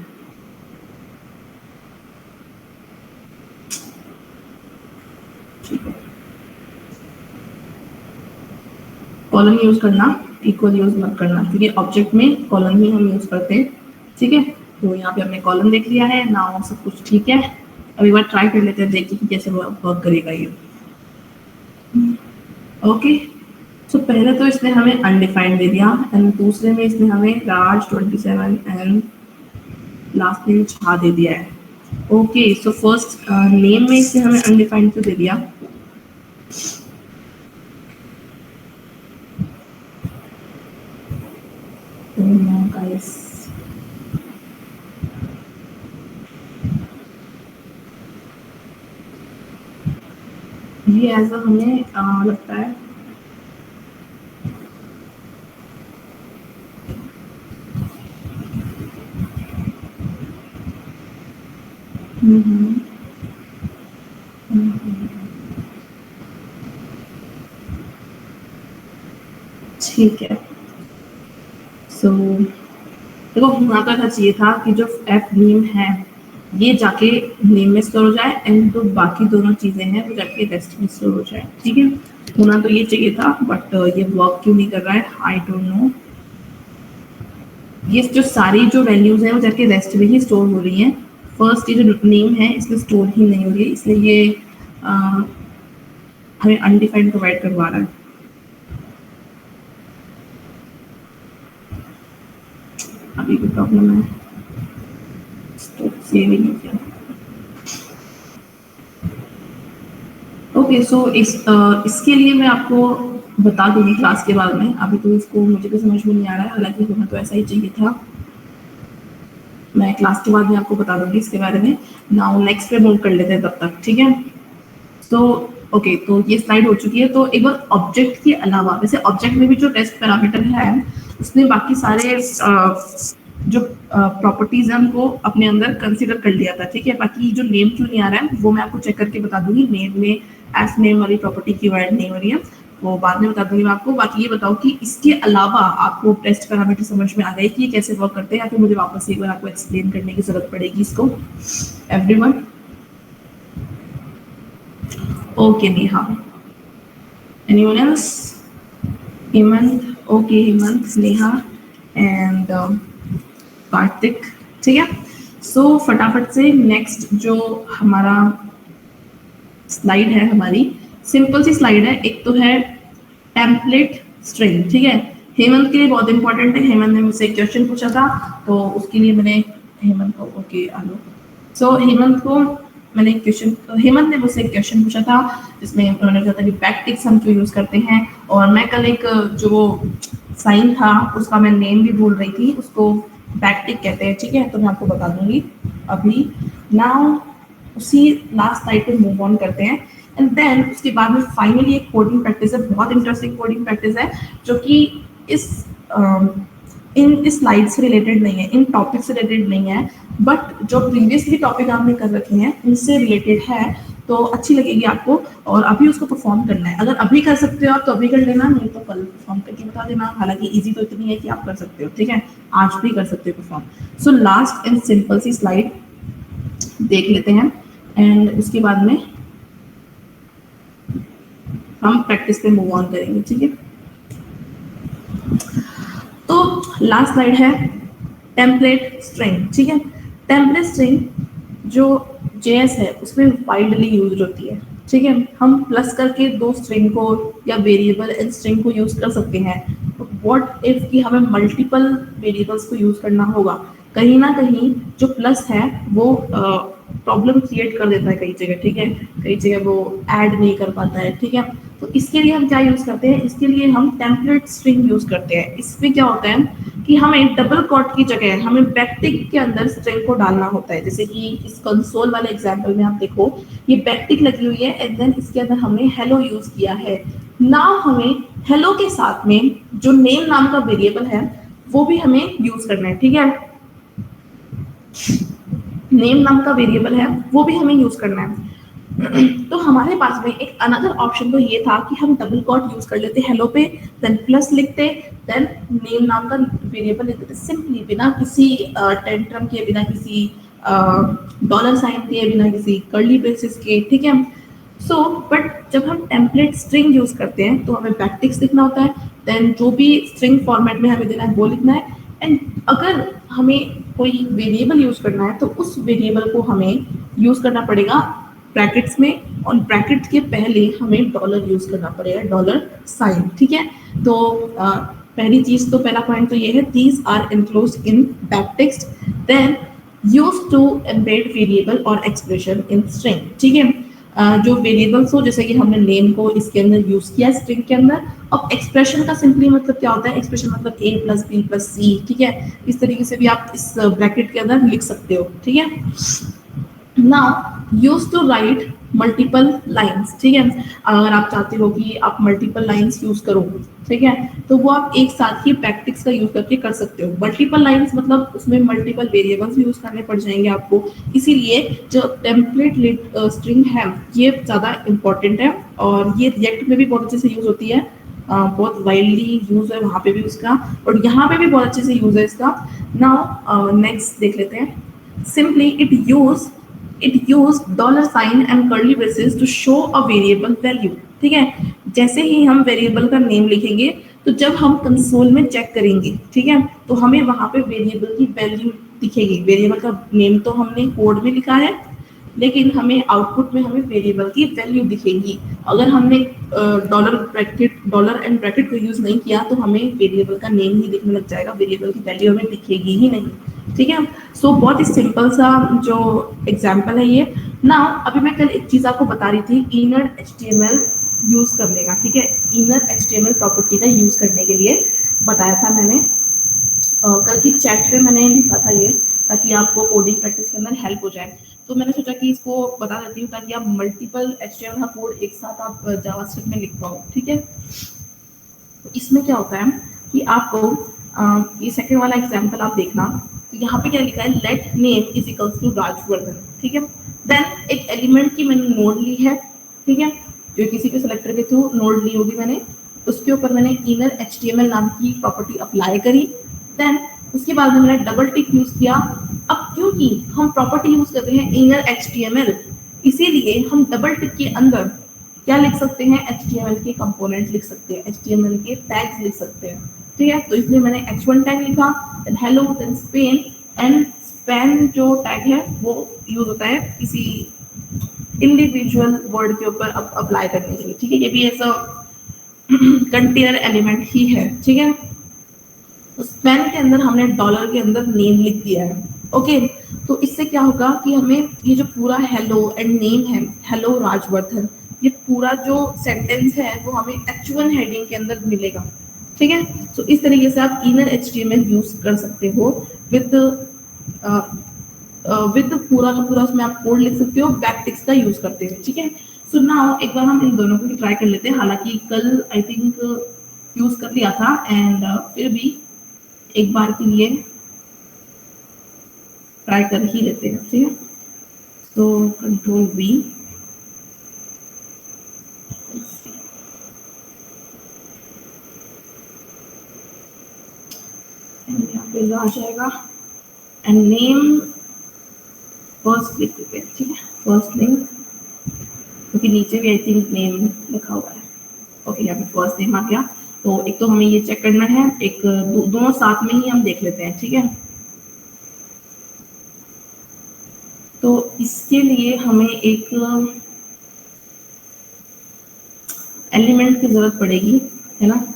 कॉलन यूज करना, इक्वल यूज मत करना, क्योंकि ऑब्जेक्ट में कॉलन ही हम यूज करते हैं। ठीक है, तो यहाँ पे हमने कॉलन देख लिया है, नाउ सब कुछ ठीक है। अब एक बार ट्राई कर लेते हैं, देखिए कि कैसे वर्क करेगा ये। ओके, सो पहले तो इसने हमें अनडिफाइंड दे दिया, एंड दूसरे में इसने हमें राज 27 एंड लास्ट नेम छा दे दिया है। ओके, सो फर्स्ट नेम में इसे हमें अनडिफाइंड तो दे दिया। गाइस ये ऐसा हमें लगता है ठीक है। सो देखो होना तो ऐसा चाहिए था कि जो एप नेम है ये जाके नेम में स्टोर हो जाए एंड जो बाकी दोनों चीजें हैं वो जाके रेस्ट में स्टोर हो जाए। ठीक है, होना तो ये चाहिए था, बट ये वर्क क्यों नहीं कर रहा है आई डोंट नो। ये जो सारी जो वैल्यूज हैं वो जाके रेस्ट में ही स्टोर हो रही हैं। फर्स्ट ये जो नेम है इसमें स्टोर ही नहीं हो रही है, इसलिए ये हमें अनडिफाइंड प्रोवाइड करवा रहा है। अभी भी प्रॉब्लम है, सेव ही नहीं किया। ओके, सो इसके लिए मैं आपको बता दूंगी क्लास के बाद में। अभी तो इसको मुझे तो समझ में नहीं आ रहा है, हालांकि होना तो ऐसा ही चाहिए था। मैं क्लास के बाद में आपको बता दूंगी इसके बारे में। नाउ नेक्स्ट पे मूव कर लेते हैं तब तक, ठीक है। तो ओके, तो ये स्लाइड हो चुकी है। तो एक बार ऑब्जेक्ट के अलावा, वैसे ऑब्जेक्ट में भी जो टेस्ट पैरामीटर है उसने बाकी सारे जो प्रॉपर्टीज हैं उनको अपने अंदर कंसीडर कर लिया था, ठीक है। बाकी जो नेम क्यों नहीं आ रहा है वो मैं आपको चेक करके बता दूंगी। नेम में एस नेम वाली प्रॉपर्टी की वर्ड नहीं हो रही है, वो बाद में बता दूंगी मैं आपको। बाकी ये बताओ कि इसके अलावा आपको टेस्ट पैरामीटर समझ में आ गए कि ये कैसे वर्क करते हैं, या फिर मुझे वापस एक बार आपको एक्सप्लेन करने की जरूरत पड़ेगी इसको? Everyone okay, Neha, anyone else? Hemant, okay Hemant, Neha and Kartik, ठीक है। सो फटाफट से नेक्स्ट जो हमारा स्लाइड है, हमारी सिंपल सी स्लाइड है। एक तो है टेम्पलेट स्ट्रिंग, ठीक है। हेमंत के लिए बहुत इंपॉर्टेंट है। हेमंत ने मुझसे एक क्वेश्चन पूछा था, तो उसके लिए मैंने हेमंत को ओके आलो। सो हेमंत को मैंने क्वेश्चन, हेमंत ने मुझसे एक क्वेश्चन पूछा था जिसमें उन्होंने कहा था कि बैकटिक्स हम क्यों यूज करते हैं, और मैं कल एक जो साइन था उसका मैं नेम भी भूल रही थी, उसको बैकटिक कहते हैं, ठीक है। तो मैं आपको बता दूंगी अभी। नाउ उसी लास्ट स्लाइड पे मूव ऑन करते हैं, एंड देन उसके बाद में फाइनली एक कोडिंग प्रैक्टिस है, बहुत इंटरेस्टिंग कोडिंग प्रैक्टिस है, जो कि इस इस स्लाइड से रिलेटेड नहीं है, इन टॉपिक से रिलेटेड नहीं है, बट जो प्रीवियसली टॉपिक आपने कर रखे हैं उनसे रिलेटेड है, तो अच्छी लगेगी आपको। और अभी उसको परफॉर्म करना है। अगर अभी कर सकते हो आप तो अभी कर लेना, नहीं तो कल परफॉर्म करके बता देना। हालांकि इजी तो इतनी है कि आप कर सकते हो, ठीक है, आज भी कर सकते हो perform. So last and simple see slide देख लेते हैं, एंड उसके बाद में हम प्रैक्टिस पे मूव ऑन करेंगे, ठीक है। तो लास्ट स्लाइड है टेम्पलेट स्ट्रिंग, ठीक है। टेम्पलेट स्ट्रिंग जो JS है उसमें वाइडली यूज होती है, ठीक है। हम प्लस करके दो स्ट्रिंग को या वेरिएबल एंड स्ट्रिंग को यूज कर सकते हैं। व्हाट इफ कि हमें मल्टीपल वेरिएबल्स को यूज करना होगा, कहीं ना कहीं जो प्लस है वो प्रॉब्लम क्रिएट कर देता है कई जगह, ठीक है। कई जगह वो ऐड नहीं कर पाता है, ठीक है। तो इसके लिए हम क्या यूज करते हैं, इसके लिए हम टेम्पलेट स्ट्रिंग यूज करते हैं। इसमें क्या होता है कि हमें डबल कोट की जगह हमें बैकटिक के अंदर स्ट्रिंग को डालना होता है। जैसे कि इस कंसोल वाले एग्जांपल में आप देखो, ये बैकटिक लगी हुई है एंड देन इसके अंदर हमने हेलो यूज किया है। नाउ हमें हेलो के साथ में जो नेम नाम का वेरिएबल है वो भी हमें यूज करना है, ठीक है। नेम नाम का वेरिएबल है वो भी हमें यूज करना है। तो हमारे पास में एक अनदर ऑप्शन तो ये था कि हम डबल कोट यूज कर लेते हेलो पे, देन प्लस लिखते, देन नेम नाम का वेरिएबल लिखते सिंपली, बिना किसी टेंट्रम के, बिना किसी डॉलर साइन के, बिना किसी कर्ली ब्रेसेस के, ठीक है। सो बट जब हम टेम्पलेट स्ट्रिंग यूज करते हैं तो हमें बैकटिक्स लिखना होता है, देन जो भी स्ट्रिंग फॉर्मेट में हमें देना है वो लिखना है, एंड अगर हमें कोई वेरिएबल यूज करना है तो उस वेरिएबल को हमें यूज करना पड़ेगा ब्रैकेट्स में, और ब्रैकेट के पहले हमें डॉलर यूज करना पड़ेगा, डॉलर साइन, ठीक है। तो पहली चीज तो पहला पॉइंट तो ये है, these are enclosed in backticks. Then use to embed variable और एक्सप्रेशन इन स्ट्रिंग। ठीक है, जो वेरिएबल्स हो जैसे कि हमने नेम को इसके अंदर यूज किया स्ट्रिंग के अंदर। अब एक्सप्रेशन का सिंपली मतलब क्या होता है, एक्सप्रेशन मतलब a प्लस बी प्लस सी। ठीक है, इस तरीके से भी आप इस ब्रैकेट के अंदर लिख सकते हो। ठीक है, now use to write multiple lines. ठीक है, अगर आप चाहते हो कि आप मल्टीपल लाइंस यूज करो, ठीक है, तो वो आप एक साथ ही प्रैक्टिस का यूज करके कर सकते हो। मल्टीपल लाइंस मतलब उसमें मल्टीपल वेरिएबल्स यूज करने पड़ जाएंगे आपको, इसीलिए जो टेम्पलेट स्ट्रिंग है ये ज्यादा इंपॉर्टेंट है। और ये रिएक्ट में भी बहुत अच्छे से यूज होती है, बहुत वाइडली यूज है वहां पे भी उसका, और यहाँ पे भी बहुत अच्छे से यूज है इसका। नाउ नेक्स्ट देख लेते हैं। Simply it use dollar sign and curly braces to show a variable value। ठीक है, जैसे ही हम वेरिएबल का नेम लिखेंगे तो जब हम कंसोल में चेक करेंगे, ठीक है, तो हमें वहां पे वेरिएबल की वैल्यू दिखेगी। वेरिएबल का नेम तो हमने कोड में लिखा है, लेकिन हमें आउटपुट में हमें वेरिएबल की वैल्यू दिखेगी। अगर हमने डॉलर एंड ब्रैकेट को यूज नहीं किया तो हमें वेरिएबल का नेम ही दिखने लग जाएगा, वेरिएबल की वैल्यू हमें दिखेगी ही नहीं। ठीक है, सो बहुत ही सिंपल सा जो एग्जाम्पल है ये। ना अभी मैं कल एक चीज आपको बता रही थी, इनर HTML यूज करने का। ठीक है, इनर HTML प्रॉपर्टी का यूज करने के लिए बताया था मैंने, कल की चैट में मैंने लिखा था ये, ताकि आपको कोडिंग प्रैक्टिस के अंदर हेल्प हो जाए। तो मैंने सोचा कि इसको बता देती हूँ ताकि आप मल्टीपल HTML का कोड एक साथ आप जावास्क्रिप्ट में लिख पाओ। ठीक है, तो इसमें क्या होता है कि आपको ये सेकंड वाला एग्जांपल आप देखना, तो यहाँ पे क्या लिखा है, let name is equals to Rajvardhan. ठीक है, देन एक एलिमेंट की मैंने नोड ली है। ठीक है, जो किसी के सेलेक्टर के थ्रू नोड ली होगी मैंने, उसके ऊपर मैंने इनर HTML नाम की प्रॉपर्टी अप्लाई करी। देन उसके बाद में मैंने डबल टिक यूज किया। अब क्योंकि हम प्रॉपर्टी यूज करते हैं इनर HTML, इसीलिए हम डबल टिक के अंदर क्या लिख सकते हैं, HTML के कंपोनेंट लिख सकते हैं, HTML के टैग्स लिख सकते हैं। ठीक है, तो इसलिए मैंने h1 टैग लिखा, then hello, then span, and span जो टैग है वो यूज होता है किसी इंडिविजुअल वर्ड के ऊपर अप्लाई करने के लिए। ठीक है, ये भी ऐसा कंटेनर एलिमेंट ही है। ठीक है, तो स्पैन के अंदर हमने डॉलर के अंदर नेम लिख दिया है। ओके, तो इससे क्या होगा कि हमें ये जो पूरा हेलो एंड नेम है, हेलो राजवर्धन, ये पूरा जो सेंटेंस है वो हमें H1 हेडिंग के अंदर मिलेगा। ठीक है, तो इस तरीके से आप इनर HTML यूज कर सकते हो विद पूरा का पूरा उसमें आप कोड लिख सकते हो, बैकटिक्स का यूज करते हुए। ठीक है, सो नाउ एक बार हम इन दोनों को ट्राई कर लेते हैं। हालांकि कल आई थिंक यूज कर लिया था, एंड फिर भी एक बार के लिए ट्राई कर ही लेते हैं। ठीक है, तो कंट्रोल V, यहाँ पे आ जाएगा एंड नेम फर्स्ट लिख देते हैं। ठीक है, फर्स्ट नेम, क्योंकि नीचे भी आई थिंक नेम लिखा हुआ है। ओके, यहाँ पे फर्स्ट नेम आ गया। तो एक तो हमें ये चेक करना है, एक दोनों साथ में ही हम देख लेते हैं। ठीक है, तो इसके लिए हमें एक एलिमेंट की जरूरत पड़ेगी, है ना।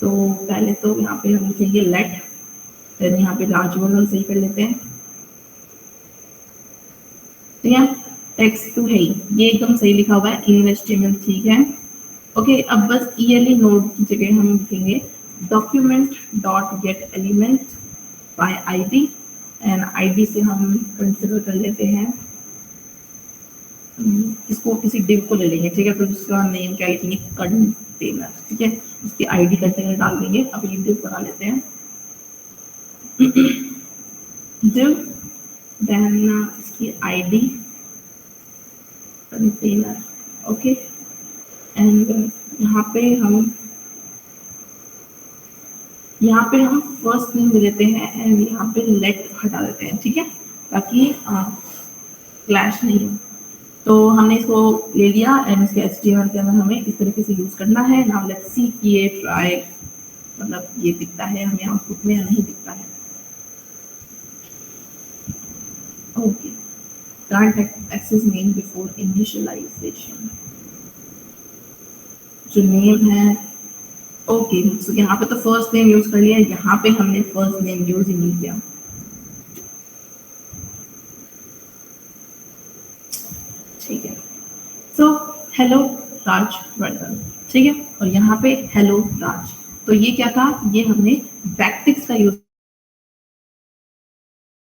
तो पहले तो यहाँ पे हम लिखेंगे लेट, फिर यहाँ पे राजवर्धन सही कर लेते हैं। ठीक है, टेक्स्ट टू है ये एकदम सही लिखा हुआ है, इन HTML ठीक है। ओके, अब बस ईयरली नोड की जगह हम लिखेंगे document dot gate element by ID, and ID से हम कंसिडर कर लेते हैं, इसको किसी डिव को ले लेंगे। ठीक है, तो जिसका नेम क्या लिखेंगे, कंटेनर। ठीक है, उसकी ID कंटेनर डाल देंगे। अब ये डिव बना लेते हैं, डिव, देन इसकी ID कंटेनर। ओके, एंड यहाँ पे हम फर्स्ट नेम दे देते हैं, एंड यहाँ पे लेट हटा देते हैं। ठीक है, ताकि क्लैश नहीं हो। तो हमने इसको ले लिया, एंड इसके HTML के अंदर हमें इस तरीके से यूज करना है। नाउ लेट्स सी कि ये ट्राई मतलब ये दिखता है हमें आउटपुट में या नहीं दिखता है। Okay, can't access name before initialization, जो नेम है। ओके, सो यहाँ पे तो फर्स्ट नेम यूज कर लिया, यहाँ पे हमने फर्स्ट नेम यूज ही नहीं किया। हेलो राजवर्धन, ठीक है, और यहाँ पे हेलो राज। तो ये क्या था, ये हमने बैकटिक्स का यूज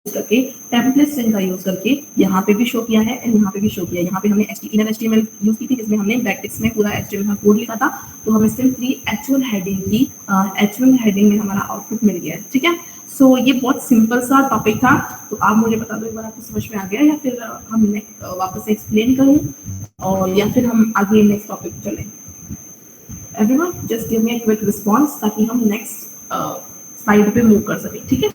करके, टेम्पलेट स्ट्रिंग का यूज करके यहाँ पे भी शो किया है एंड यहाँ पे भी शो किया है। यहाँ पे हमने इनर एचटीएमएल यूज की थी जिसमें हमने बैकटिक्स में पूरा एचटीएमएल का कोड लिखा था, तो हमें सिंपली एक्चुअल हेडिंग की एक्चुअल हेडिंग में हमारा आउटपुट मिल गया है, ठीक है। सो ये बहुत सिंपल सा टॉपिक था, तो आप मुझे बता दो एक बार आपको समझ में आ गया या फिर हम वापस से एक्सप्लेन करूँ और या फिर हम आगे नेक्स्ट टॉपिक चलें। Everyone just give me a quick response ताकि हम नेक्स्ट स्लाइड पे मूव कर सकें, ठीक है।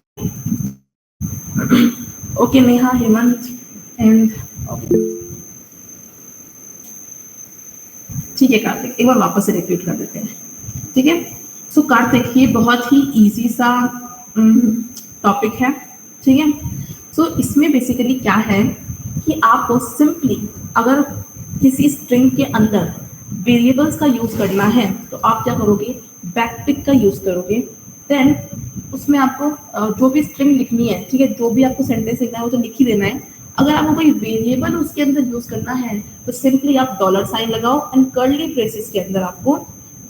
ओके नेहा, हेमंत एंड ठीक है कार्तिक, एक बार वापस से रिपीट कर देते हैं, ठीक है। सो कार्तिक ये बहुत ही इजी सा टॉपिक है, ठीक है। सो इसमें बेसिकली क्या है कि आपको सिंपली अगर किसी स्ट्रिंग के अंदर वेरिएबल्स का यूज करना है तो आप क्या करोगे, बैकटिक का यूज करोगे। देन उसमें आपको जो भी स्ट्रिंग लिखनी है, ठीक है, जो भी आपको सेंटेंस लिखना है वो तो लिख ही देना है। अगर आपको कोई वेरिएबल उसके अंदर यूज करना है तो सिंपली आप डॉलर साइन लगाओ एंड कर्ली ब्रेसेस के अंदर आपको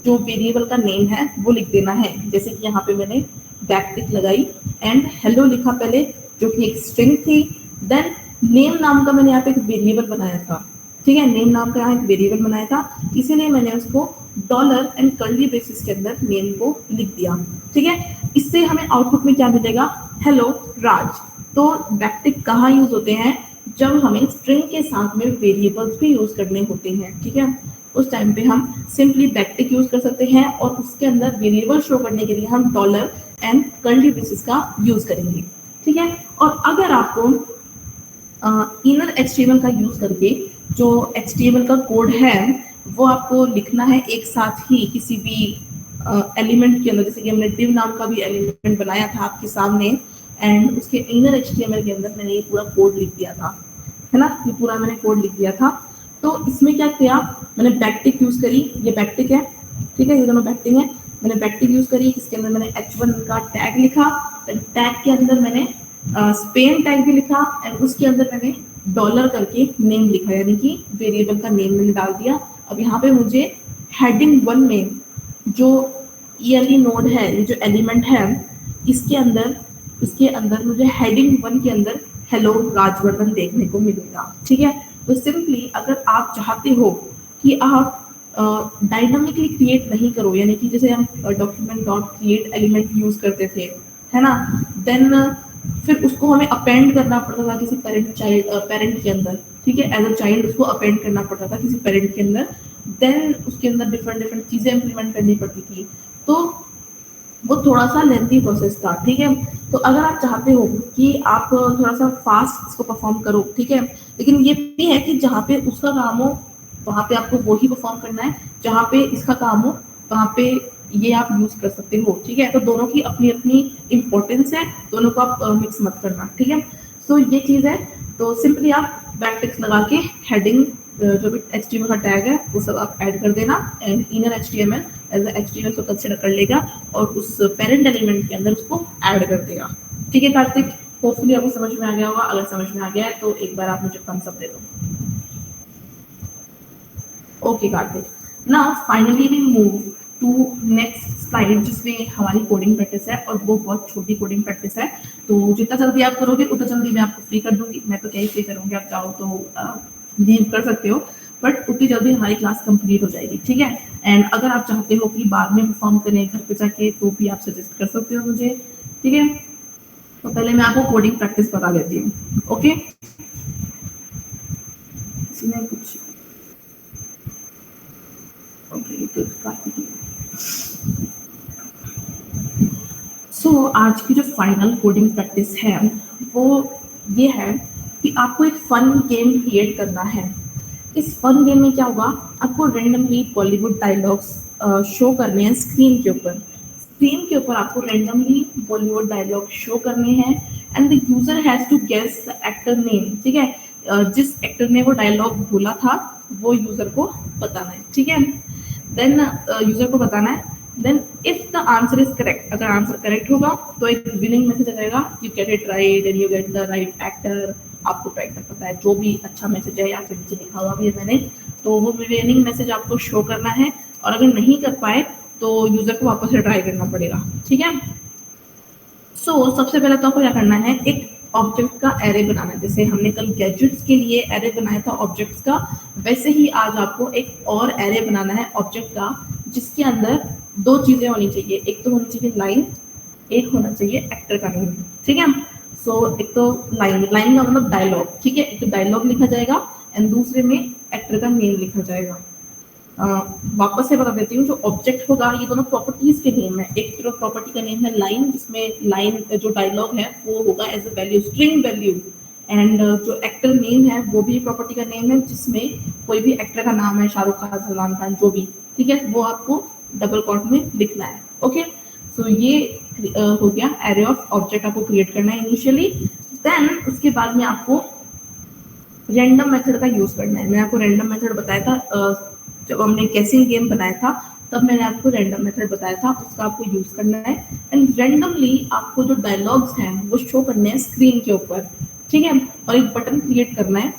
जो वेरिएबल का नेम है वो लिख देना है। जैसे कि यहाँ पे मैंने बैकटिक लगाई एंड हेलो लिखा पहले, जो कि एक स्ट्रिंग थी। देन नेम नाम का मैंने यहाँ पे एक वेरिएबल बनाया था, ठीक है, नेम नाम का यहाँ एक वेरिएबल बनाया था, इसीलिए मैंने उसको डॉलर एंड कर्ली ब्रेसेस के अंदर नेम को लिख दिया, ठीक है। इससे हमें आउटपुट में क्या मिलेगा, हेलो राज। तो बैकटिक कहाँ यूज होते हैं, जब हमें स्ट्रिंग के साथ में वेरिएबल्स भी यूज करने होते हैं, ठीक है। उस टाइम पे हम सिंपली बैकटिक यूज कर सकते हैं और उसके अंदर वेरिएबल शो करने के लिए हम डॉलर एंड कर्ली ब्रेसेस का यूज करेंगे, ठीक है। और अगर आपको इनर एचटीएमएल का यूज करके जो एचटीएमएल का कोड है वो आपको लिखना है एक साथ ही किसी भी एलिमेंट के अंदर, जैसे कि हमने div नाम का भी एलिमेंट बनाया था आपके सामने एंड उसके इनर एचटीएमएल के अंदर मैंने ये पूरा कोड लिख दिया था, है ना, ये पूरा मैंने कोड लिख दिया था। तो इसमें क्या किया, मैंने बैकटिक यूज करी, ये बैकटिक है, ठीक है, ये दोनों बैकटिक है। मैंने बैकटिक यूज करी, इसके अंदर मैंने h1 का टैग लिखा, टैग के अंदर मैंने स्पेन टैग भी लिखा एंड उसके अंदर मैंने डॉलर करके नेम लिखा, यानी कि वेरिएबल का नेम मैंने डाल दिया। अब यहाँ पे मुझे हेडिंग 1 में जो ईयरली नोड है, ये जो एलिमेंट है, इसके अंदर मुझे हेडिंग 1 के अंदर हेलो राजवर्धन देखने को मिलेगा, ठीक है। तो सिंपली अगर आप चाहते हो कि आप डायनामिकली क्रिएट नहीं करो, यानी कि जैसे हम document dot create element use करते थे, है ना, देन फिर उसको हमें अपेंड करना पड़ता था किसी पेरेंट के अंदर, ठीक है, एज अ चाइल्ड उसको अपेंड करना पड़ता था किसी पेरेंट के अंदर। देन उसके अंदर डिफरेंट चीजें इंप्लीमेंट करनी पड़ती थी, तो वो थोड़ा सा लेंथी प्रोसेस था, ठीक है। तो अगर आप चाहते हो कि आप थोड़ा सा फास्ट इसको परफॉर्म करो, ठीक है, लेकिन ये भी है कि जहाँ पे उसका काम हो वहाँ पे आपको वो ही परफॉर्म करना है, जहाँ पे इसका काम हो वहाँ पे ये आप यूज कर सकते हो, ठीक है। तो दोनों की अपनी अपनी इम्पोर्टेंस है, दोनों को आप मिक्स मत करना, ठीक है। तो ये चीज है, तो सिंपली आप बैकटिक्स लगा के हेडिंग जो भी एचटीएमएल का टैग है वो सब आप ऐड कर देना and inner HTML as a HTML को कंसीडर कर लेगा और उस पेरेंट एलिमेंट के अंदर उसको ऐड कर देगा, ठीक है कार्तिक। होपफुली आपको समझ में आ गया होगा, अगर समझ में आ गया है तो एक बार आप मुझे थम्स अप दे दो। Okay Kartik, now finally we move to next slide जिसमें हमारी कोडिंग प्रैक्टिस है और वो बहुत छोटी कोडिंग प्रैक्टिस है। तो जितना जल्दी आप करोगे उतना जल्दी मैं आपको फ्री कर दूंगी, मैं तो क्या ही फ्री करूंगी, आप चाहो तो लीव कर सकते हो, बट उतनी जल्दी हमारी क्लास कंप्लीट हो जाएगी, ठीक है। एंड अगर आप चाहते हो कि बाद में परफॉर्म करें घर पे जाके तो भी आप सजेस्ट कर सकते हो मुझे, ठीक है। तो पहले मैं आपको कोडिंग प्रैक्टिस बता देती हूँ, ओके। इसमें कुछ सो आज की जो फाइनल कोडिंग प्रैक्टिस है वो ये है कि आपको एक फन गेम क्रिएट करना है। इस फन गेम में क्या होगा, आपको रैंडमली बॉलीवुड डायलॉग्स शो करने हैं स्क्रीन के ऊपर। स्क्रीन के ऊपर आपको रैंडमली बॉलीवुड डायलॉग शो करने हैं and the user has to guess the actor name, ठीक है। जिस एक्टर ने वो डायलॉग बोला था वो यूजर को बताना है, ठीक है। देन यूजर को बताना है, then if the answer is correct, अगर आंसर करेक्ट होगा तो एक विनिंग मैसेज आएगा, you get it right and you get the right actor. आपको एक्टर पता है, जो भी अच्छा मैसेज है या फिर नीचे लिखा हुआ भी है मैंने, तो वो रिमेनिंग मैसेज आपको शो करना है, और अगर नहीं कर पाए तो यूजर को वापस से ट्राई करना पड़ेगा, ठीक है। सबसे पहले तो आपको क्या करना है, एक ऑब्जेक्ट का एरे बनाना है। जैसे हमने कल गैजेट्स के लिए एरे बनाया था ऑब्जेक्ट्स का, वैसे ही आज आपको एक और एरे बनाना है ऑब्जेक्ट का, जिसके अंदर दो चीजें होनी चाहिए। एक तो होनी चाहिए लाइन, एक होना चाहिए एक्टर का नेम, ठीक है। एक तो लाइन का मतलब डायलॉग, ठीक है। एक तो डायलॉग लिखा जाएगा एंड दूसरे में एक्टर का नेम लिखा जाएगा। वापस से बता देती हूँ, जो ऑब्जेक्ट होगा ये दोनों प्रॉपर्टीज के नेम है। एक तरफ प्रॉपर्टी का नेम है लाइन, जिसमें लाइन जो डायलॉग है वो होगा as a value, string value. And जो एक्टर नेम है वो भी प्रॉपर्टी का नेम है, जिसमें कोई भी एक्टर का नाम है, शाहरुख खान, सलमान खान, जो भी, ठीक है, वो आपको डबल कोट में लिखना है। ओके, ये हो गया एरे ऑफ ऑब्जेक्ट आपको क्रिएट करना है इनिशियली। देन उसके बाद में आपको रैंडम मेथड का यूज करना है। मैंने आपको रैंडम मेथड बताया था जब हमने कैसिंग गेम बनाया था, तब मैंने आपको रैंडम मेथड बताया था, उसका आपको यूज करना है। एंड रैंडमली आपको जो डायलॉग्स हैं वो शो करने हैं स्क्रीन के ऊपर, ठीक है। और एक बटन क्रिएट करना है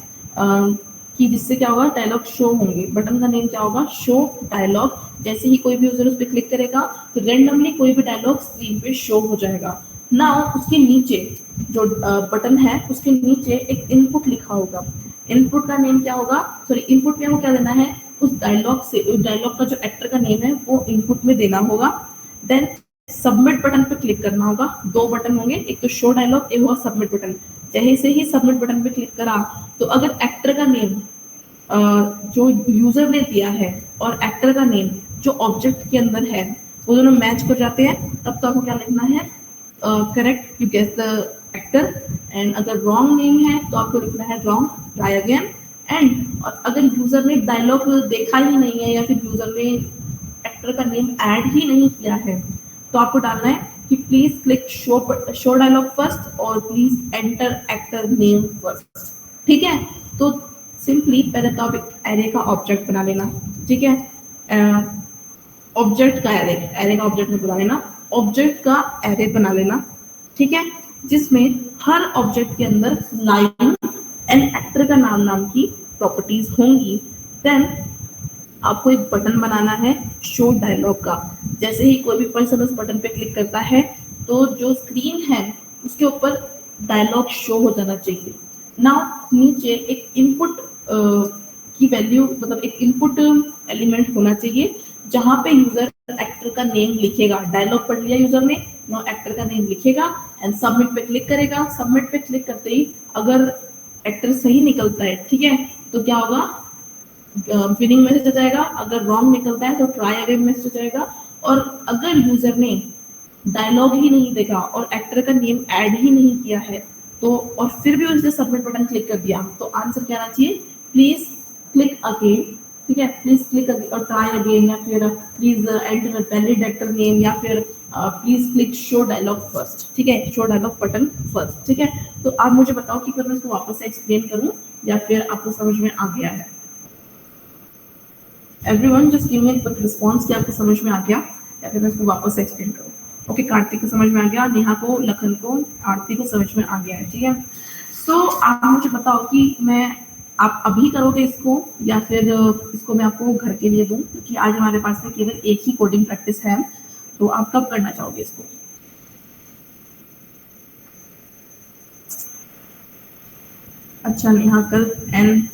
कि जिससे क्या होगा, डायलॉग शो होंगे। बटन का नेम क्या होगा, शो डायलॉग। जैसे ही कोई भी यूजर उस पर क्लिक करेगा तो रैंडमली कोई भी डायलॉग स्क्रीन पे शो हो जाएगा। नाउ उसके नीचे जो बटन है उसके नीचे एक इनपुट लिखा होगा। इनपुट का नेम क्या होगा, सॉरी, इनपुट में वो क्या देना है, उस डायलॉग से, उस डायलॉग का जो एक्टर का नेम है वो इनपुट में देना होगा। देन सबमिट बटन पे क्लिक करना होगा। दो बटन होंगे, एक तो शो डायलॉग, एक होगा सबमिट बटन। जैसे ही सबमिट बटन पे क्लिक करा तो अगर एक्टर का नेम जो यूजर ने दिया है और एक्टर का नेम जो ऑब्जेक्ट के अंदर है वो दोनों मैच कर जाते हैं, तब तो आपको क्या लिखना है, correct, you guess the actor. And अगर रॉन्ग नेम है तो आपको लिखना है रॉन्ग, ट्राई अगेन। एंड अगर यूजर ने डायलॉग देखा ही नहीं है या फिर यूजर ने एक्टर का नेम ऐड ही नहीं किया है तो आपको डालना है कि please click show dialogue first और please enter actor name first, ठीक है। तो सिंपली पहले तो आप एक एरे का ऑब्जेक्ट बना लेना, ठीक है। ऑब्जेक्ट का एरे का ऑब्जेक्ट में बना लेना, ऑब्जेक्ट का एरे बना लेना, ठीक है, जिसमें हर ऑब्जेक्ट के अंदर लाइन एंड एक्टर का नाम की प्रॉपर्टीज होंगी। देन आपको एक बटन बनाना है शो डायलॉग का। जैसे ही कोई भी पर्सन उस बटन पे क्लिक करता है तो जो स्क्रीन है उसके ऊपर डायलॉग शो हो जाना चाहिए। नाउ नीचे एक इनपुट की वैल्यू, मतलब एक इनपुट एलिमेंट होना चाहिए जहां पे यूजर एक्टर का नेम लिखेगा। डायलॉग पढ़ लिया यूजर ने, नो एक्टर का नेम लिखेगा एंड सबमिट पे क्लिक करेगा। सबमिट पे क्लिक करते ही अगर एक्टर सही निकलता है, ठीक है, तो क्या होगा, विनिंग मैसेज आ जाएगा। अगर रॉन्ग निकलता है तो ट्राई अगेन मैसेज आ जाएगा। और अगर यूजर ने डायलॉग ही नहीं देखा और एक्टर का नेम ऐड ही नहीं किया है तो, और फिर भी उसने सबमिट बटन क्लिक कर दिया, तो आंसर क्या आना चाहिए, प्लीज क्लिक अगेन, ठीक है, प्लीज क्लिक अगेन और ट्राई अगेन, या फिर please enter valid actor name, या फिर please click show dialogue first, ठीक है, शो डायलॉग बटन फर्स्ट, ठीक है। तो आप मुझे बताओ कि फिर मैं इसको वापस से एक्सप्लेन करूं या फिर आपको समझ में आ गया है। Everyone just give me a response कि आपको समझ में आ गया या फिर मैं इसको वापस से एक्सप्लेन करूं। ओके, कार्तिक को समझ में आ गया, नेहा को, लखन को, आरती को समझ में आ गया है, ठीक है। आप मुझे बताओ कि आप अभी करोगे इसको या फिर इसको मैं आपको घर के लिए दूं, क्योंकि आज हमारे पास में केवल एक ही कोडिंग प्रैक्टिस है। तो आप कब करना चाहोगे इसको? अच्छा नेहा, कल एंड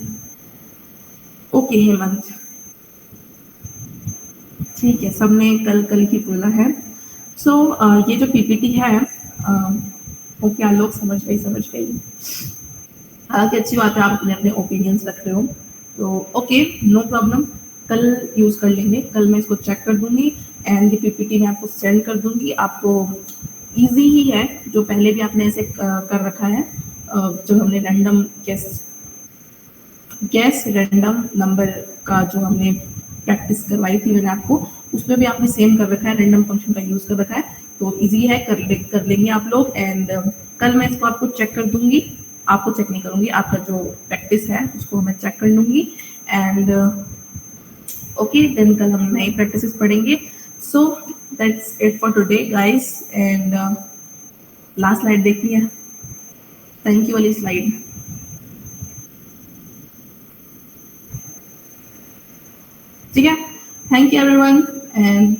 ओके हेमंत, ठीक है, सबने कल कल ही बोला है। ये जो पीपीटी है वो क्या लोग समझ गई। हालांकि अच्छी बात है, आप अपने अपने ओपिनियंस रख रहे हो, तो ओके, नो प्रॉब्लम, कल यूज कर लेंगे। कल मैं इसको चेक कर दूंगी एंड ये पीपीटी मैं आपको सेंड कर दूंगी। आपको इजी ही है, जो पहले भी आपने ऐसे कर रखा है, जब हमने रैंडम गैस रैंडम नंबर का जो हमने प्रैक्टिस करवाई थी मैंने आपको, उसमें भी आपने सेम कर रखा है, रैंडम फंक्शन का यूज कर रखा है। तो इजी है, कर लेंगे आप लोग। एंड कल मैं इसको आपको चेक कर दूंगी, आपको चेक नहीं करूंगी, आपका जो प्रैक्टिस है उसको मैं चेक कर लूंगी। एंड ओके, देन कल हम नई प्रैक्टिस पढ़ेंगे। So that's it for today guys. And last slide देखनी है, थैंक यू वाली स्लाइड। ठीक है, thank you everyone and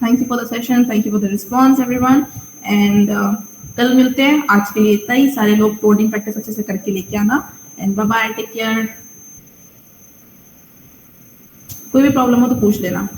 thank you for the session, thank you for the response everyone and कल मिलते हैं। आज के लिए इतना ही। सारे लोग कोडिंग प्रैक्टिस अच्छे से करके लेके आना and bye bye, take care. कोई भी प्रॉब्लम हो तो पूछ लेना।